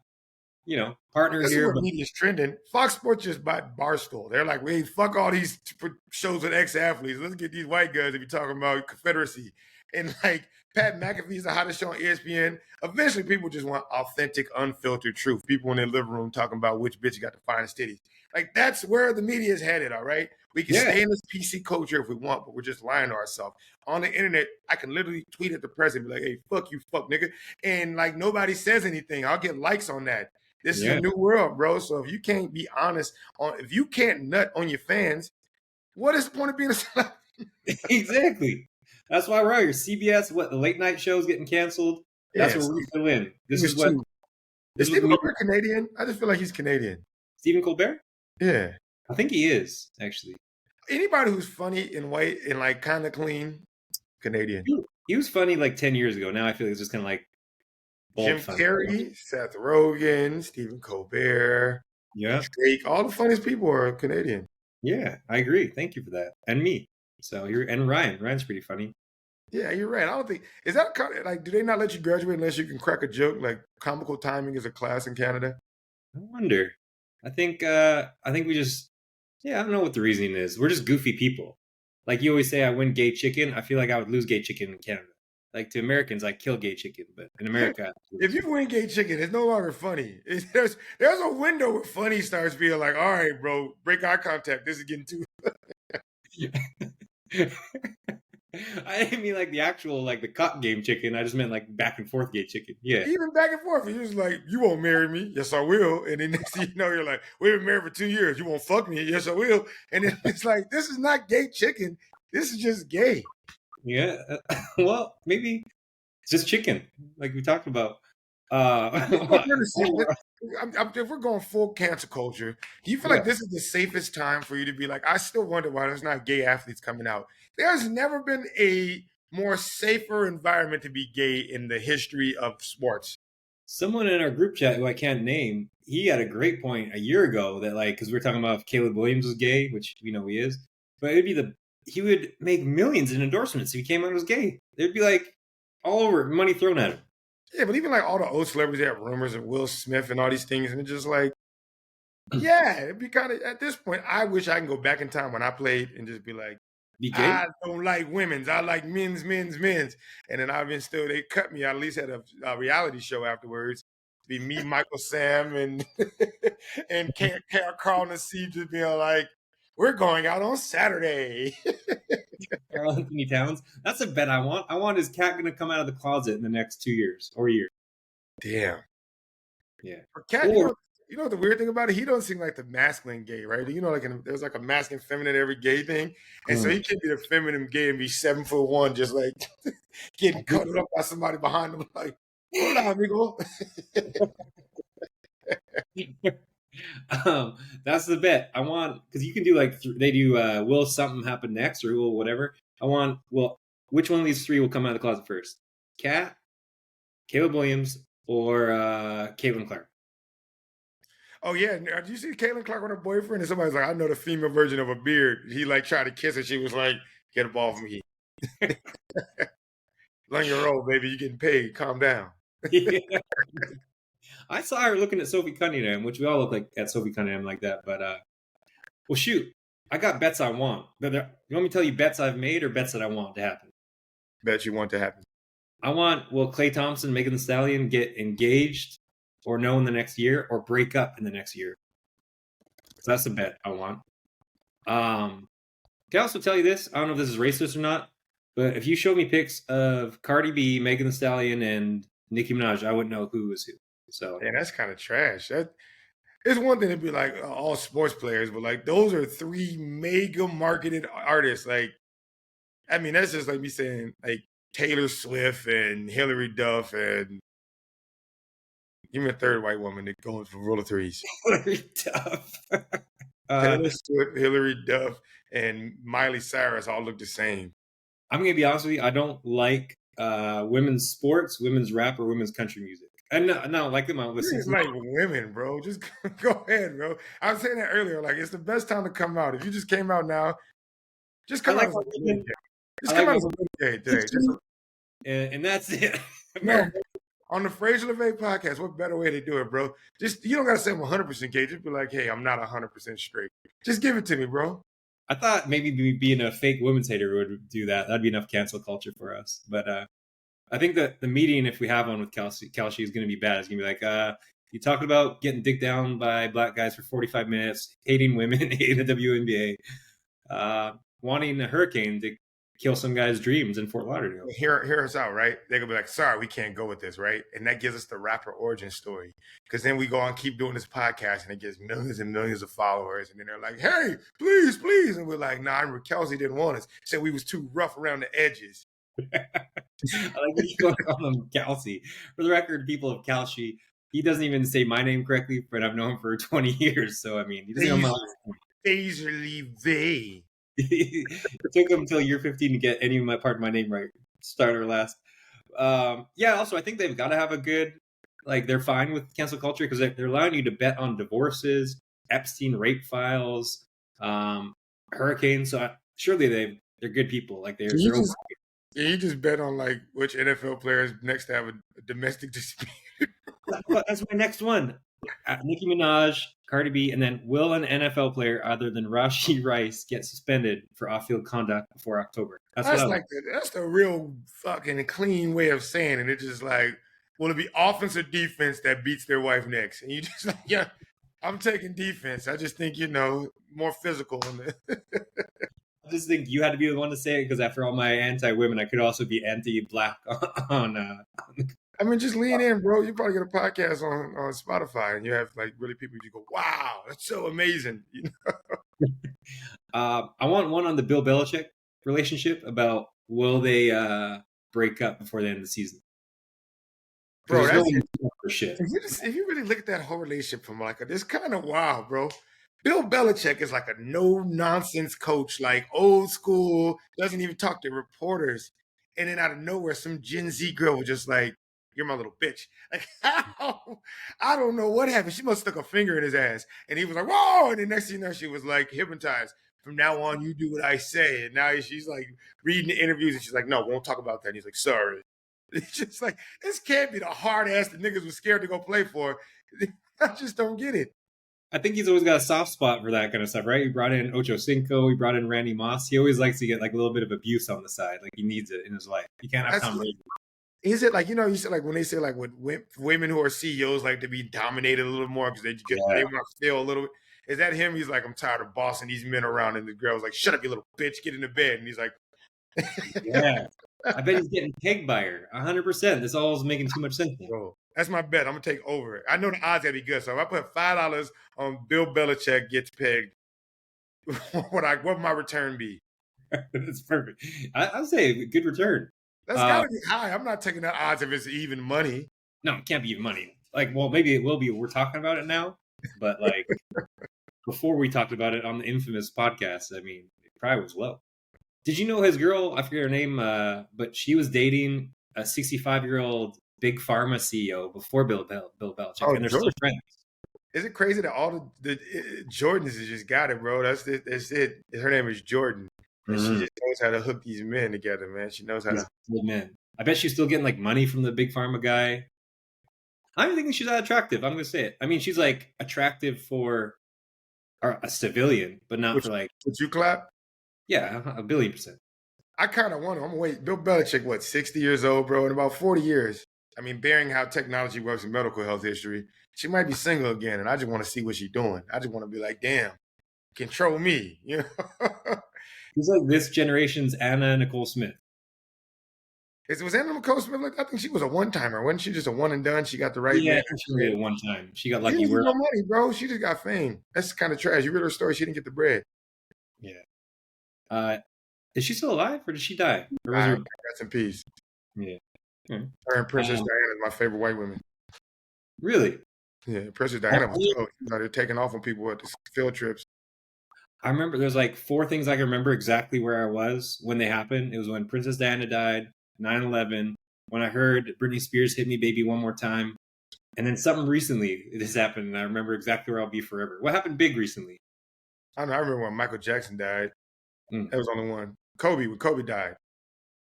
partner This here. is where media's trending. Fox Sports just bought Barstool. They're like, wait, fuck all these shows with ex-athletes. Let's get these white guys if you're talking about Confederacy. And like Pat McAfee's the hottest show on ESPN. Eventually, people just want authentic, unfiltered truth. People in their living room talking about which bitch got the finest titties. Like that's where the media is headed. All right, we can stay in this PC culture if we want, but we're just lying to ourselves. On the internet, I can literally tweet at the president, be like, "Hey, fuck you, fuck nigga," and like nobody says anything. I'll get likes on that. This is a new world, bro. So if you can't be honest if you can't nut on your fans, what is the point of being a celebrity? Exactly. That's why we're out here. CBS, the late night shows getting canceled. That's where we fill in. This is what. Is Stephen Colbert Canadian? I just feel like he's Canadian. Stephen Colbert? Yeah. I think he is, actually. Anybody who's funny and white and like kind of clean, Canadian. He was funny like 10 years ago. Now I feel like it's just kind of like Jim Carrey, Seth Rogen, Stephen Colbert, Drake. All the funniest people are Canadian. Yeah, I agree. Thank you for that. And me. So and Ryan. Ryan's pretty funny. Yeah, you're right. I don't think is that like. Do they not let you graduate unless you can crack a joke? Like comical timing is a class in Canada. I wonder. I think we just. Yeah, I don't know what the reasoning is. We're just goofy people. Like you always say, I win gay chicken. I feel like I would lose gay chicken in Canada. Like to Americans, I kill gay chicken, but in America, if you win gay chicken, it's no longer funny. There's a window where funny starts being like, all right, bro, break eye contact. This is getting too. I didn't mean like the actual like the cut game chicken. I just meant like back and forth gay chicken. Yeah, even back and forth. You're just like, you won't marry me? Yes, I will. And then next thing you know, you're like, we've been married for 2 years. You won't fuck me? Yes, I will. And then it's like, this is not gay chicken. This is just gay. Yeah. Well, maybe it's just chicken, like we talked about. If we're going full cancer culture, do you feel like this is the safest time for you to be like, I still wonder why there's not gay athletes coming out? There's never been a more safer environment to be gay in the history of sports. Someone in our group chat who I can't name, he had a great point a year ago that like, because we were talking about if Caleb Williams was gay, which we know he is, but it'd be he would make millions in endorsements if he came out as gay. There'd be like all over money thrown at him. Yeah, but even like all the old celebrities have rumors of Will Smith and all these things, and it's just like, yeah, it'd be kind of at this point. I wish I can go back in time when I played and just be like, I don't like women's, I like men's. And then they cut me. I at least had a reality show afterwards. Be me, Michael Sam, and and Carl Nassib just being like, we're going out on Saturday. Karl Anthony Towns. That's a bet I want. I want his cat going to come out of the closet in the next 2 years or a year. Damn. Yeah. For Cat, Or you know what the weird thing about it? He don't seem like the masculine gay, right? You know, like there's like a masculine, feminine, every gay thing, and so he can be the feminine gay and be 7'1", just like getting cut up by somebody behind him, like, "Hola, amigo." that's the bet. I want because you can do like they do. Will something happen next or will whatever? I want. Well, which one of these three will come out of the closet first? Kat, Caleb Williams, or Caitlin Clark? Oh yeah, did you see Caitlin Clark with her boyfriend? And somebody's like, "I know the female version of a beard." He like tried to kiss her. She was like, "Get a ball from me." Learn your role, baby. You getting paid. Calm down. Yeah. I saw her looking at Sophie Cunningham, which we all look like at Sophie Cunningham like that. But well, shoot, I got bets I want. You want me to tell you bets I've made or bets that I want to happen? Bet you want to happen. I want will Klay Thompson, Megan Thee Stallion get engaged or no in the next year or break up in the next year? So that's the bet I want. Can I also tell you this? I don't know if this is racist or not, but if you showed me pics of Cardi B, Megan Thee Stallion, and Nicki Minaj, I wouldn't know who was who. So Yeah, that's kind of trash. It's one thing to be like all sports players, but like those are three mega marketed artists. Like, I mean, that's just like me saying like Taylor Swift and Hillary Duff and give me a third white woman that goes for roll of threes. Hillary Duff. Taylor Swift, Hillary Duff, and Miley Cyrus all look the same. I'm gonna be honest with you. I don't like women's sports, women's rap, or women's country music. And I don't like them. I don't listen to Like women, bro. Just go ahead, bro. I was saying that earlier. Like, it's the best time to come out. If you just came out now, just come out as a woman. Just come out as a woman today. And that's it. No, on the Fraser and Jared podcast, what better way to do it, bro? Just you don't gotta say I'm 100% gay. Just be like, hey, I'm not 100% straight. Just give it to me, bro. I thought maybe being a fake women's hater would do that. That'd be enough cancel culture for us. But I think that the meeting, if we have one with Kalshi is going to be bad. It's going to be like, you talking about getting dicked down by black guys for 45 minutes, hating women, hating the WNBA, wanting a hurricane to kill some guy's dreams in Fort Lauderdale. Hear us out, right? They're going to be like, sorry, we can't go with this, right? And that gives us the rapper origin story. Because then we go on, keep doing this podcast, and it gets millions and millions of followers. And then they're like, hey, please, please. And we're like, nah, Kelsey didn't want us. Said we was too rough around the edges. I like that you call him Kalshi. For the record, people of Kalshi, he doesn't even say my name correctly, but I've known him for 20 years. So, I mean, he doesn't know my Fraser Levay. It took him until year 15 to get any of my part of my name right, start or last. Yeah, also, I think they've got to have a good, like, they're fine with cancel culture because they're allowing you to bet on divorces, Epstein rape files, hurricanes. So surely they're good people. Like, they're you just bet on like which NFL players next to have a domestic dispute. That's my next one. Nicki Minaj, Cardi B, and then will an NFL player other than Rashee Rice get suspended for off-field conduct before October? That's the real fucking clean way of saying it. It's just like, will it be offense or defense that beats their wife next? And you just like, yeah, I'm taking defense. I just think, more physical. I just think you had to be the one to say it because after all my anti-women, I could also be anti-black on I mean, just lean in, bro. You probably get a podcast on Spotify, and you have like really people you go, "Wow, that's so amazing." I want one on the Bill Belichick relationship about will they break up before the end of the season? Bro, that's for shit. If you really look at that whole relationship from like this, kind of wild, bro. Bill Belichick is like a no-nonsense coach, like old school, doesn't even talk to reporters. And then out of nowhere, some Gen Z girl was just like, you're my little bitch. Like, how? I don't know what happened. She must have stuck a finger in his ass. And he was like, whoa. And the next thing you know, she was like hypnotized. From now on, you do what I say. And now she's like reading the interviews and she's like, no, we won't talk about that. And he's like, sorry. It's just like, this can't be the hard ass the niggas was scared to go play for. I just don't get it. I think he's always got a soft spot for that kind of stuff, right? He brought in Ocho Cinco. He brought in Randy Moss. He always likes to get like a little bit of abuse on the side. Like he needs it in his life. He can't have Tom Brady. Is it like, you said like when they say like with women who are CEOs like to be dominated a little more because they want to feel a little bit. Is that him? He's like, I'm tired of bossing these men around. And the girl's like, shut up, you little bitch, get into bed. And he's like, yeah. I bet he's getting pegged by her 100%. This all is making too much sense. Bro, That's my bet. I'm gonna take over. I know the odds gotta be good. So if I put $5 on Bill Belichick gets pegged, what my return be? That's perfect. I'll say good return. That's gotta be high. I'm not taking the odds if it's even money. No, it can't be even money. Like, well, maybe it will be. We're talking about it now, but like before we talked about it on the infamous podcast, I mean, it probably was low. Did you know his girl? I forget her name, but she was dating a 65-year-old big pharma CEO before Bill Belichick, and they're still friends. Is it crazy that all the Jordans has just got it, bro? That's it. Her name is Jordan. And she just knows how to hook these men together, man. She knows how to. Old man. I bet she's still getting like money from the big pharma guy. I'm thinking she's not attractive. I'm gonna say it. I mean, she's like attractive for a civilian, but not for like. Would you clap? Yeah, 1,000,000,000%. I kind of wonder. I'm gonna wait. Bill Belichick, what, 60 years old, bro? In about 40 years. I mean, bearing how technology works in medical health history, she might be single again, and I just want to see what she's doing. I just want to be like, damn, control me, you know. She's like this generation's Anna Nicole Smith. Was Anna Nicole Smith like? I think she was a one-timer. Wasn't she just a one and done? She got the right. Yeah, she did it one time. She got lucky. She didn't get no money, bro. She just got fame. That's kind of trash. You read her story. She didn't get the bread. Yeah. Is she still alive, or did she die? Or was rest in peace. Yeah. Her and Princess Diana is my favorite white women. Really? Yeah, Princess Diana was dope. They're taking off on people at the field trips. I remember there's like 4 things I can remember exactly where I was when they happened. It was when Princess Diana died, 9/11, when I heard Britney Spears Hit Me Baby One More Time, and then something recently this happened, and I remember exactly where I'll be forever. What happened big recently? I don't know. I remember when Michael Jackson died. That was on the one. When Kobe died.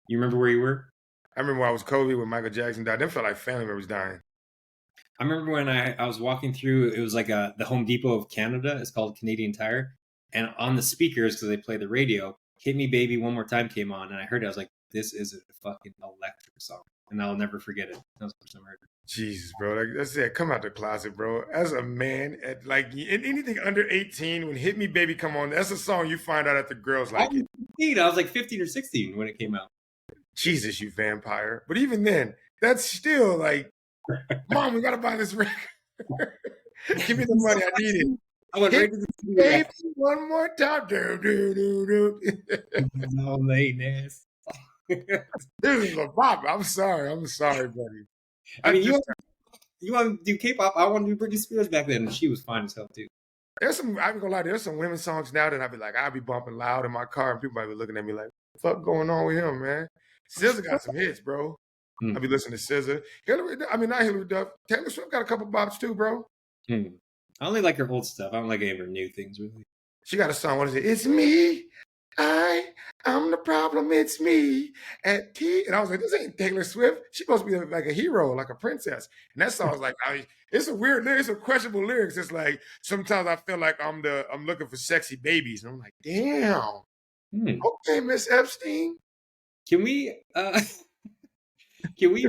You remember where you were? I remember when I was Kobe when Michael Jackson died. Them felt like family members dying. I remember when I was walking through, it was like the Home Depot of Canada. It's called Canadian Tire. And on the speakers, because they play the radio, Hit Me Baby One More Time came on. And I heard it. I was like, this is a fucking electric song. And I'll never forget it. That was the first time I heard it. Jesus, bro. Like, that's it. Come out the closet, bro. As a man, anything under 18, when Hit Me Baby come on, that's a song you find out that the girls like it. I was like 15 or 16 when it came out. Jesus, you vampire. But even then, that's still like, Mom, we got to buy this record. Give me the money. I need it. I went right to the baby one more time. Do. No lateness. This is a bop. I'm sorry, buddy. I mean, you want to do K-pop? I want to do Britney Spears back then, and she was fine as hell too. I ain't gonna lie, there's some women's songs now that I'll be bumping loud in my car, and people might be looking at me like, "What the fuck going on with him, man?" SZA got some hits, bro. I'll be listening to SZA. Not Hillary Duff. Taylor Swift got a couple bops too, bro. I only like her old stuff. I don't like any of her new things, really. She got a song. What is it? It's me. I'm the problem. It's me. At T. And I was like, this ain't Taylor Swift. She's supposed to be like a hero, like a princess. And that song was like, it's a weird lyric. It's a questionable lyrics. It's like, sometimes I feel like I'm looking for sexy babies. And I'm like, damn. Okay, Miss Epstein. Can we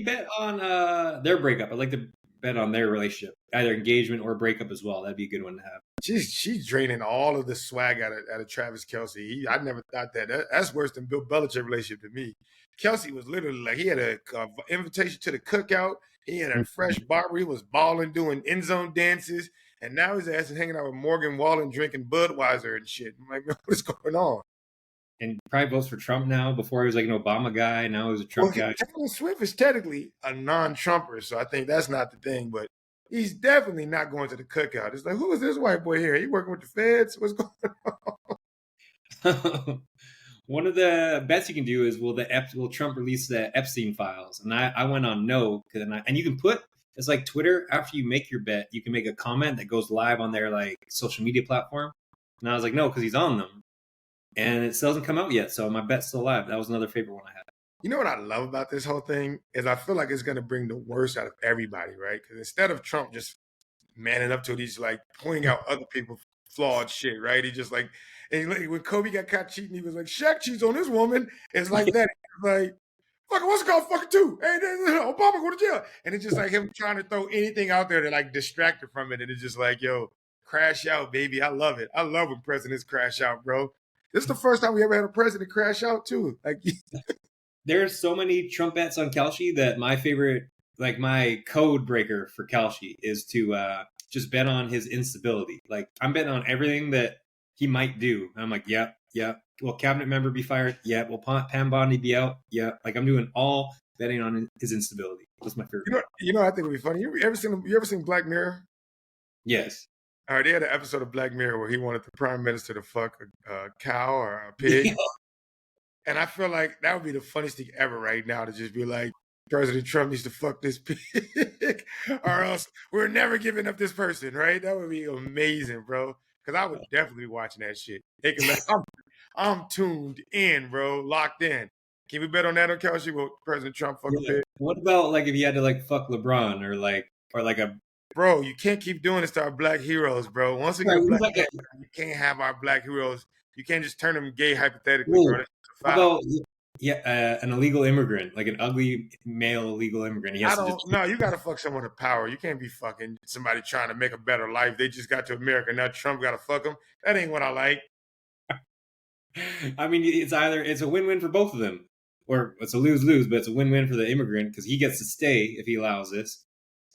bet on their breakup? I'd like to bet on their relationship, either engagement or breakup as well. That'd be a good one to have. She's draining all of the swag out of Travis Kelce. I never thought that's worse than Bill Belichick relationship to me. Kelce was literally like, he had an invitation to the cookout. He had a fresh barber. He was balling, doing end zone dances, and now his ass is hanging out with Morgan Wallen, drinking Budweiser and shit. I'm like, what is going on? And probably votes for Trump now. Before he was like an Obama guy. Now he's a Trump guy. Taylor Swift is technically a non-Trumper, so I think that's not the thing. But he's definitely not going to the cookout. It's like, who is this white boy here? He working with the feds? What's going on? One of the bets you can do is will Trump release the Epstein files? And I went on no, and you can put, it's like Twitter. After you make your bet, you can make a comment that goes live on their like social media platform. And I was like, no, because he's on them. And it still hasn't come out yet, so my bet's still alive. That was another favorite one I had. You know what I love about this whole thing is I feel like it's going to bring the worst out of everybody, right? Because instead of Trump just manning up to it, he's like pointing out other people's flawed shit, right? He just like, and when Kobe got caught cheating, he was like, Shaq cheats on this woman. It's like that. It's like, fucking what's it called? Fucking two. Hey, Obama go to jail. And it's just like him trying to throw anything out there to like distract her from it. And it's just like, yo, crash out, baby. I love it. I love when presidents crash out, bro. This is the first time we ever had a president crash out too. Like, there's so many Trump bets on Kalshi that my favorite like my code breaker for Kalshi is to just bet on his instability. Like I'm betting on everything that he might do. And I'm like, yep, yep. Will cabinet member be fired? Yep. Will Pam Bondi be out? Yep. Like I'm doing all betting on his instability. That's my favorite. I think it would be funny. You ever seen Black Mirror? Yes. All right, they had an episode of Black Mirror where he wanted the prime minister to fuck a cow or a pig. And I feel like that would be the funniest thing ever right now, to just be like, President Trump needs to fuck this pig or else we're never giving up this person, right? That would be amazing, bro. Because I would definitely be watching that shit. I'm tuned in, bro, locked in. Can we bet on that on Kalshi? Will President Trump fuck a pig? What about like if you had to like fuck LeBron or like a Bro, you can't keep doing this to our black heroes, bro. Once we get you can't have our black heroes. You can't just turn them gay hypothetically, bro. How about an illegal immigrant, like an ugly male illegal immigrant? No, you gotta fuck someone with power. You can't be fucking somebody trying to make a better life. They just got to America, now Trump gotta fuck them. That ain't what I like. I mean, it's a win-win for both of them, or it's a lose-lose, but it's a win-win for the immigrant because he gets to stay if he allows this.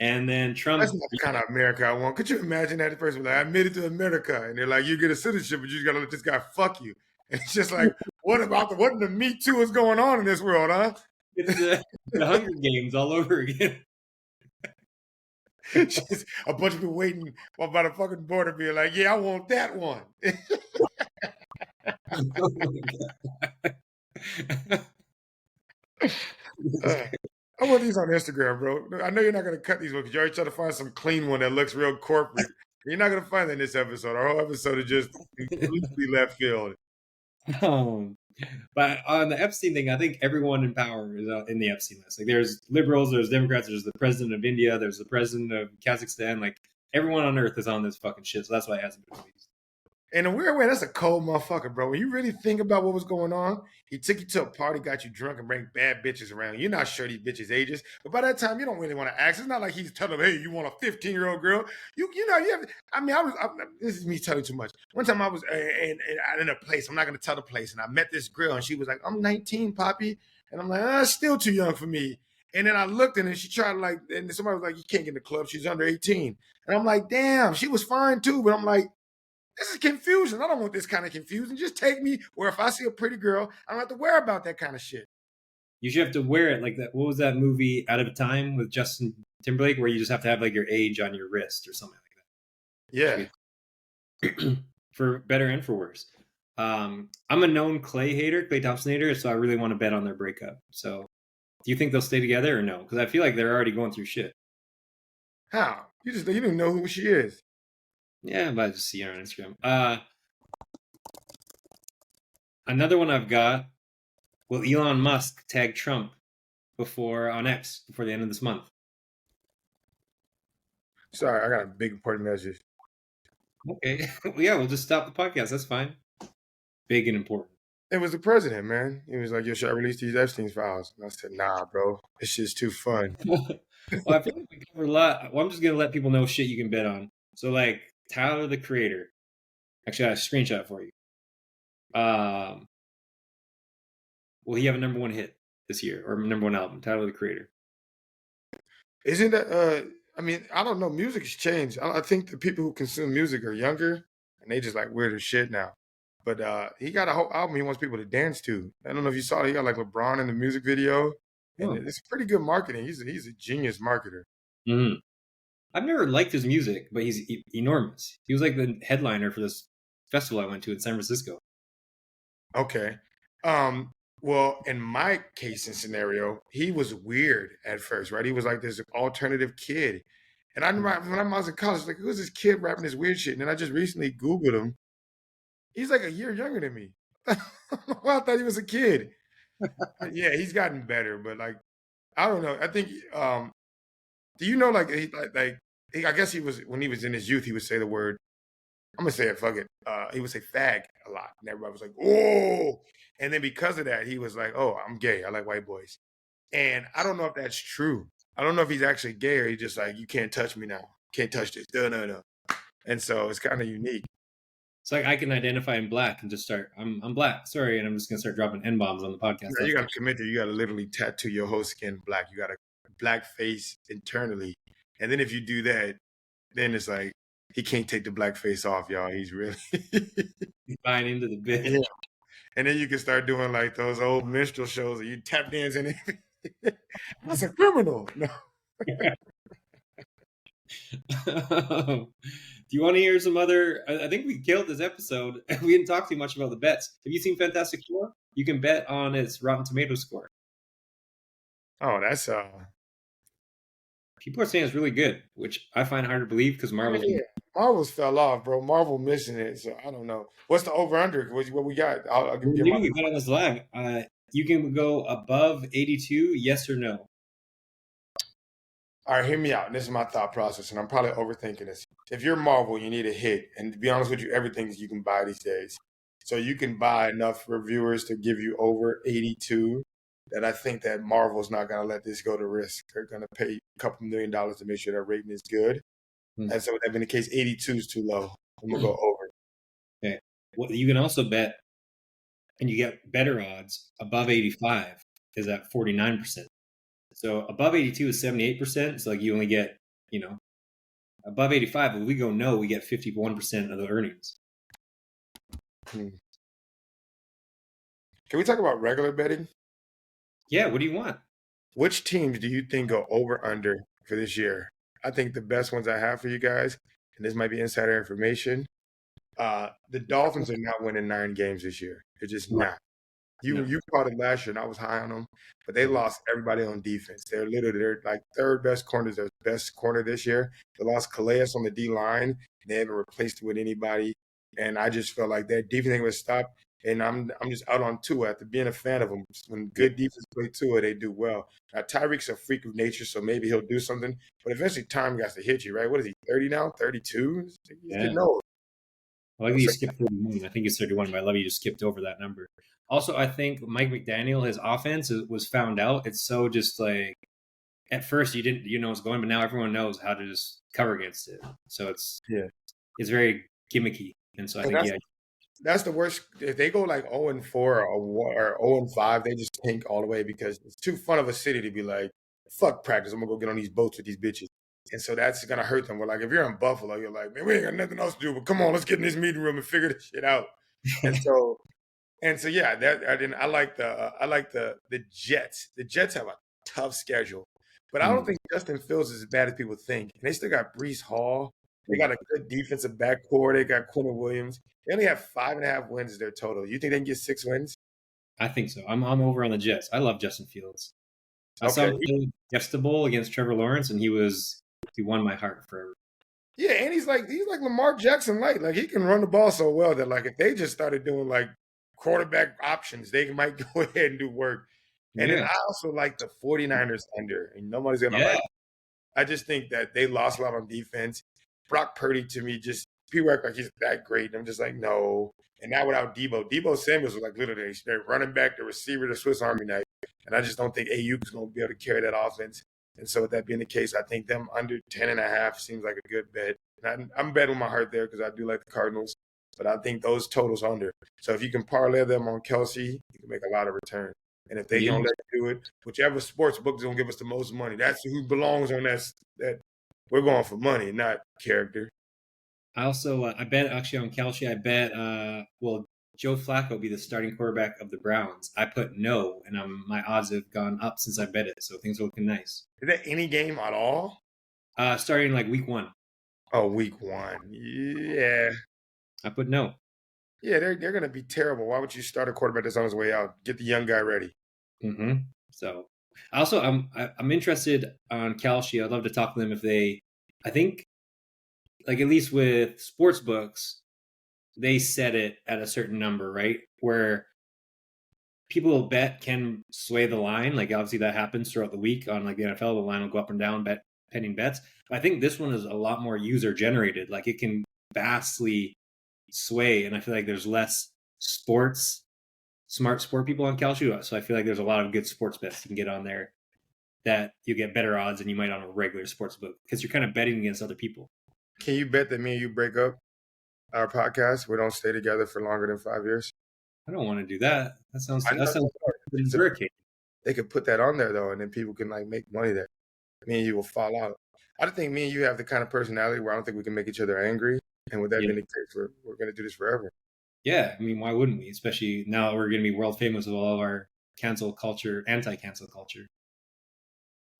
And then Trump. That's not the kind of America I want. Could you imagine that person like, I admitted to America, and they're like, you get a citizenship, but you just gotta let this guy fuck you. And it's just like, what in the Me Too is going on in this world, huh? It's the Hunger Games all over again. Just a bunch of people waiting by the fucking border, being like, yeah, I want that one. I want these on Instagram, bro. I know you're not going to cut these ones because you're already trying to find some clean one that looks real corporate. You're not going to find that in this episode. Our whole episode is just completely left field. But on the Epstein thing, I think everyone in power is in the Epstein list. Like there's liberals, there's Democrats, there's the president of India, there's the president of Kazakhstan. Like everyone on earth is on this fucking shit. So that's why it hasn't been released. In a weird way, that's a cold motherfucker, bro. When you really think about what was going on, he took you to a party, got you drunk, and bring bad bitches around. You're not sure these bitches' ages, but by that time, you don't really want to ask. It's not like he's telling them, "Hey, you want a 15-year-old girl?" This is me telling too much. One time I was in a place. I'm not going to tell the place, and I met this girl, and she was like, "I'm 19, Poppy," and I'm like, "Still too young for me." And then I looked, and then she tried and somebody was like, "You can't get in the club. She's under 18." And I'm like, "Damn, she was fine too," but I'm like, this is confusion. I don't want this kind of confusion. Just take me where if I see a pretty girl, I don't have to worry about that kind of shit. You should have to wear it like that. What was that movie, Out of Time, with Justin Timberlake, where you just have to have like your age on your wrist or something like that? Yeah. For better and for worse. I'm a known Clay Thompson hater, so I really want to bet on their breakup. So do you think they'll stay together or no? Because I feel like they're already going through shit. How? You didn't know who she is. Yeah, but I just see her on Instagram. Another one I've got. Will Elon Musk tag Trump on X before the end of this month? Sorry, I got a big important message. Okay. Yeah, we'll just stop the podcast. That's fine. Big and important. It was the president, man. He was like, "Yo, should I release these Epstein files?" And I said, "Nah, bro. This shit's too fun." Well, I feel like we covered a lot. Well, I'm just going to let people know shit you can bet on. So, like, Tyler, the Creator. Actually, I have a screenshot for you. Will he have a number one hit this year or number one album? Tyler, the Creator. Isn't that? I don't know. Music has changed. I think the people who consume music are younger, and they just like weird as shit now. But he got a whole album he wants people to dance to. I don't know if you saw it. He got like LeBron in the music video. And it's pretty good marketing. He's a genius marketer. Mm-hmm. I've never liked his music, but he's enormous. He was like the headliner for this festival I went to in San Francisco. Okay. Well, in my case and scenario, he was weird at first, right? He was like this alternative kid. And I remember when I was in college, like, who's this kid rapping this weird shit? And then I just recently Googled him. He's like a year younger than me. Well, I thought he was a kid. Yeah, he's gotten better, but like, I don't know. I think, do you know, like, I guess he was, when he was in his youth, he would say the word, I'm gonna say it, fuck it. He would say fag a lot. And everybody was like, oh. And then because of that, he was like, oh, I'm gay. I like white boys. And I don't know if that's true. I don't know if he's actually gay or he's just like, you can't touch me now. Can't touch this. No. And so it's kind of unique. It's like I can identify in black and just start, I'm black, sorry, and I'm just going to start dropping N-bombs on the podcast. Yeah, you got to commit to, you got to literally tattoo your whole skin black. You got to blackface internally. And then if you do that, then it's like he can't take the blackface off, y'all. He's really Buying into the bit. yeah. And then you can start doing like those old minstrel shows that you tap dancing. That's a criminal. No. Do you want to hear some other? I think we killed this episode. We didn't talk too much about the bets. Have you seen Fantastic Four? You can bet on its Rotten Tomatoes score. Oh, that's People are saying it's really good, which I find hard to believe because Marvel's. yeah. Marvel's fell off, bro. Marvel missing it, so I don't know. What's the over under? What we got? I'll give you Maybe we bet on this live. You can go above 82, yes or no. All right, hear me out. This is my thought process, and I'm probably overthinking this. If you're Marvel, you need a hit, and to be honest with you, everything you can buy these days. So you can buy enough reviewers to give you over 82. That I think that Marvel's not going to let this go to risk. They're going to pay a couple $1 million to make sure that rating is good. And so with that being the case, 82 is too low. I'm going to go over. Okay. Well, you can also bet, and you get better odds, above 85 is at 49%. So above 82 is 78%. So like you only get, above 85, if we go no, we get 51% of the earnings. Can we talk about regular betting? Yeah, what do you want? Which teams do you think go over under for this year? I think the best ones I have for you guys, and this might be insider information, the Dolphins are not winning 9 games this year. They're just not. You caught it last year, and I was high on them, but they lost everybody on defense. They're like third best corners, their best corner this year. They lost Calais on the D line, and they haven't replaced it with anybody. And I just felt like that defense ain't gonna stop. And I'm just out on Tua after being a fan of him. When good defense play Tua, they do well. Now Tyreek's a freak of nature, so maybe he'll do something. But eventually, time has to hit you, right? What is he? 30 now? 32? He's getting old. I like that you skipped 31. I think it's 31, but I love you just skipped over that number. Also, I think Mike McDaniel, his offense was found out. It's so just like at first you didn't know what's going, but now everyone knows how to just cover against it. So it's very gimmicky, and so I think that's the worst. If they go like 0-4 or 0-5, they just tank all the way because it's too fun of a city to be like, fuck practice. I'm gonna go get on these boats with these bitches. And so that's gonna hurt them. We're like, if you're in Buffalo, you're like, man, we ain't got nothing else to do, but come on, let's get in this meeting room and figure this shit out. And so yeah, I like the Jets. The Jets have a tough schedule, but I don't think Justin Fields is as bad as people think. And they still got Breece Hall. They got a good defensive backcourt. They got Quentin Williams. They only have 5.5 wins as their total. You think they can get 6 wins? I think so. I'm over on the Jets. I love Justin Fields. I saw him play Fiesta Bowl against Trevor Lawrence, and he won my heart forever. Yeah, and he's like Lamar Jackson light. Like he can run the ball so well that like if they just started doing like quarterback options, they might go ahead and do work. And then I also like the 49ers under, and nobody's gonna like it. I just think that they lost a lot on defense. Brock Purdy to me just people act like he's that great. And I'm just like, no. And now without Debo. Debo Samuels was like literally their running back, the receiver, the Swiss Army knife. And I just don't think AU is going to be able to carry that offense. And so with that being the case, I think them under 10.5 seems like a good bet. And I'm betting with my heart there because I do like the Cardinals. But I think those totals under. So if you can parlay them on Kelce, you can make a lot of return. And if they don't let you do it, whichever sports book is going to give us the most money, that's who belongs on that. We're going for money, not character. I also I bet actually on Kalshi. I bet Joe Flacco will be the starting quarterback of the Browns. I put no, and my odds have gone up since I bet it. So things are looking nice. Is that any game at all? Starting like week 1. Oh, week 1. Yeah. I put no. Yeah, they're going to be terrible. Why would you start a quarterback that's on his way out? Get the young guy ready. Mm-hmm. So, also, I'm interested on Kalshi. I'd love to talk to them if I think, like at least with sports books, they set it at a certain number, right? Where people bet can sway the line. Like obviously that happens throughout the week on like the NFL. The line will go up and down pending bets. But I think this one is a lot more user generated. Like it can vastly sway, and I feel like there's less smart sport people on Kalshi. So I feel like there's a lot of good sports bets you can get on there that you get better odds than you might on a regular sports book because you're kind of betting against other people. Can you bet that me and you break up our podcast? We don't stay together for longer than 5 years? I don't want to do that. That sounds hurricane. They could put that on there though, and then people can like make money there. me and you will fall out. I don't think me and you have the kind of personality where I don't think we can make each other angry. And with that Yeah. being the case, we're going to do this forever. Yeah, I mean, why wouldn't we? Especially now that we're going to be world famous with all of our cancel culture, anti-cancel culture.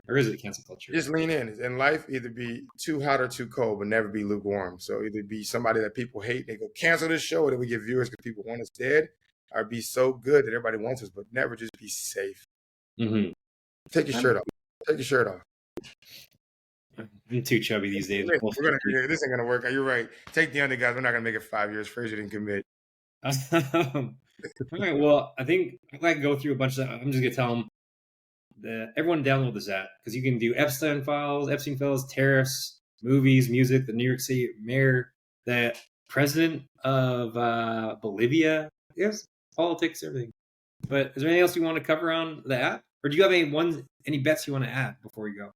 Or is it cancel culture? Just lean in. In life, either be too hot or too cold, but never be lukewarm. So either be somebody that people hate, they go cancel this show, or then we get viewers because people want us dead, or be so good that everybody wants us, but never just be safe. Mm-hmm. Take your shirt off. Take your shirt off. I'm too chubby these days. This ain't gonna work. You're right. Take the under, guys. We're not gonna make it 5 years. Fraser didn't commit. All right. Well, I think I can go through a bunch of. I'm just gonna tell them that everyone download this app because you can do Epstein files, tariffs, movies, music, the New York City mayor, the president of Bolivia. Yes, politics, everything. But is there anything else you want to cover on the app, or do you have any bets you want to add before we go?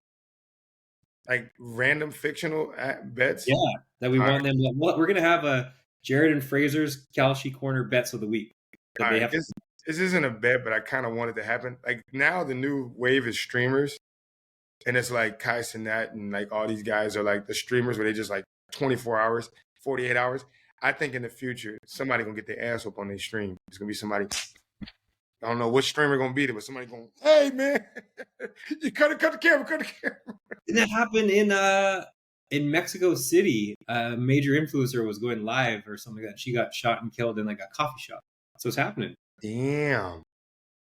Like random fictional bets? Yeah, that we want them. We're gonna have a Jared and Fraser's Kalshi Corner bets of the week. This isn't a bet, but I kind of want it to happen. Like now, the new wave is streamers, and it's like Kai Cenat and like all these guys are like the streamers where they just like 24 hours, 48 hours. I think in the future, somebody gonna get their ass up on their stream. It's gonna be somebody. I don't know which streamer gonna be there, but somebody going, "Hey man, you cut the camera." Didn't that happen in Mexico City? A major influencer was going live or something like that. She got shot and killed in like a coffee shop. So it's happening. Damn.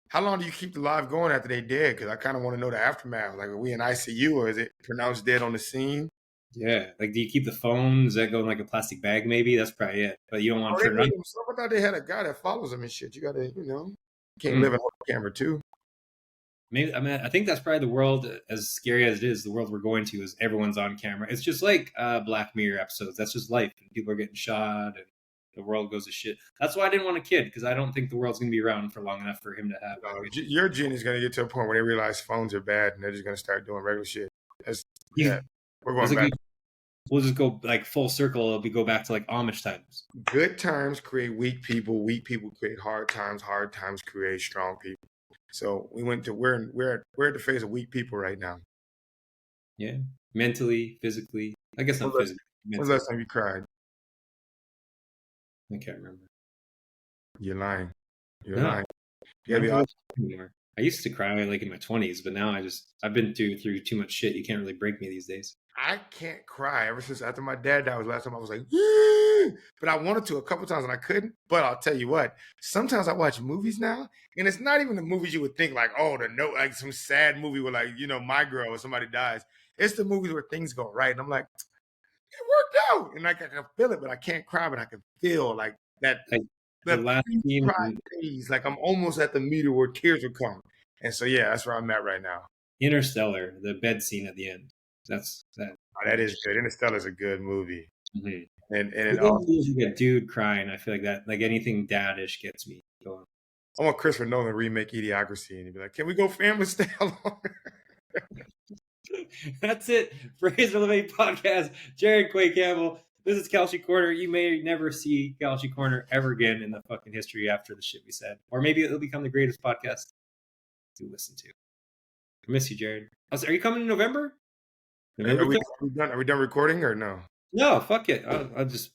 How long do you keep the live going after they dead? Because I kind of want to know the aftermath. Like, are we in ICU or is it pronounced dead on the scene? Yeah. Like, do you keep the phone? Does that go in like a plastic bag? Maybe that's probably it. But you don't want to turn it on. I thought they had a guy that follows them and shit. You gotta, can't live in a camera too. Maybe I think that's probably the world, as scary as it is. The world we're going to is everyone's on camera. It's just like Black Mirror episodes. That's just life. And people are getting shot, and the world goes to shit. That's why I didn't want a kid, because I don't think the world's going to be around for long enough for him to have. Your gen is going to get to a point where they realize phones are bad, and they're just going to start doing regular shit. We're going back. We'll just go like full circle. It'll go back to like Amish times. Good times create weak people. Weak people create hard times. Hard times create strong people. So we're at the phase of weak people right now. Yeah, mentally, physically. I guess not physically. When's the last time you cried? I can't remember. You're lying. You're lying. You gotta be honest. I used to cry like in my 20s, but now I've been through too much shit. You can't really break me these days. I can't cry ever since after my dad died was the last time I was like, but I wanted to a couple times and I couldn't. But I'll tell you what, sometimes I watch movies now, and it's not even the movies you would think like, like some sad movie where like, My Girl or somebody dies. It's the movies where things go right. And I'm like, it worked out. And like I can feel it, but I can't cry, but I can feel like that. Like the last scene, like I'm almost at the meter where tears will come. And so yeah, that's where I'm at right now. Interstellar, the bed scene at the end. That's that. Oh, that is good. Interstellar is a good movie. Mm-hmm. And it all like a dude crying. I feel like that, like anything daddish gets me going. I want Christopher Nolan to remake Idiocracy and he'd be like, "Can we go family style?" That's it. Fraser LeMay podcast. Jared Quay Campbell. This is Kalshi Korner. You may never see Kalshi Korner ever again in the fucking history after the shit we said, or maybe it'll become the greatest podcast to listen to. I miss you, Jared. Are you coming in November? Are we done recording or no? No, fuck it. I'll just.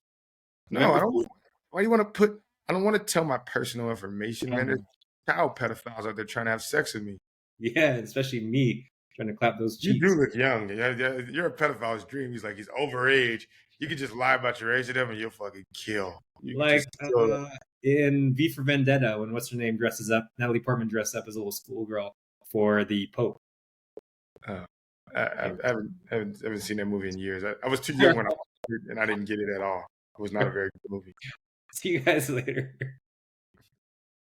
No, I don't. Why do you want to put? I don't want to tell my personal information, man. There's child pedophiles out there trying to have sex with me. Yeah, especially me trying to clap those cheeks. You do look young. You're a pedophile's dream. He's like, he's overage. You can just lie about your age to them and you'll fucking kill. In V for Vendetta, when what's her name dresses up, Natalie Portman dressed up as a little schoolgirl for the Pope. I haven't seen that movie in years. I was too young when I didn't get it at all. It was not a very good movie. See you guys later.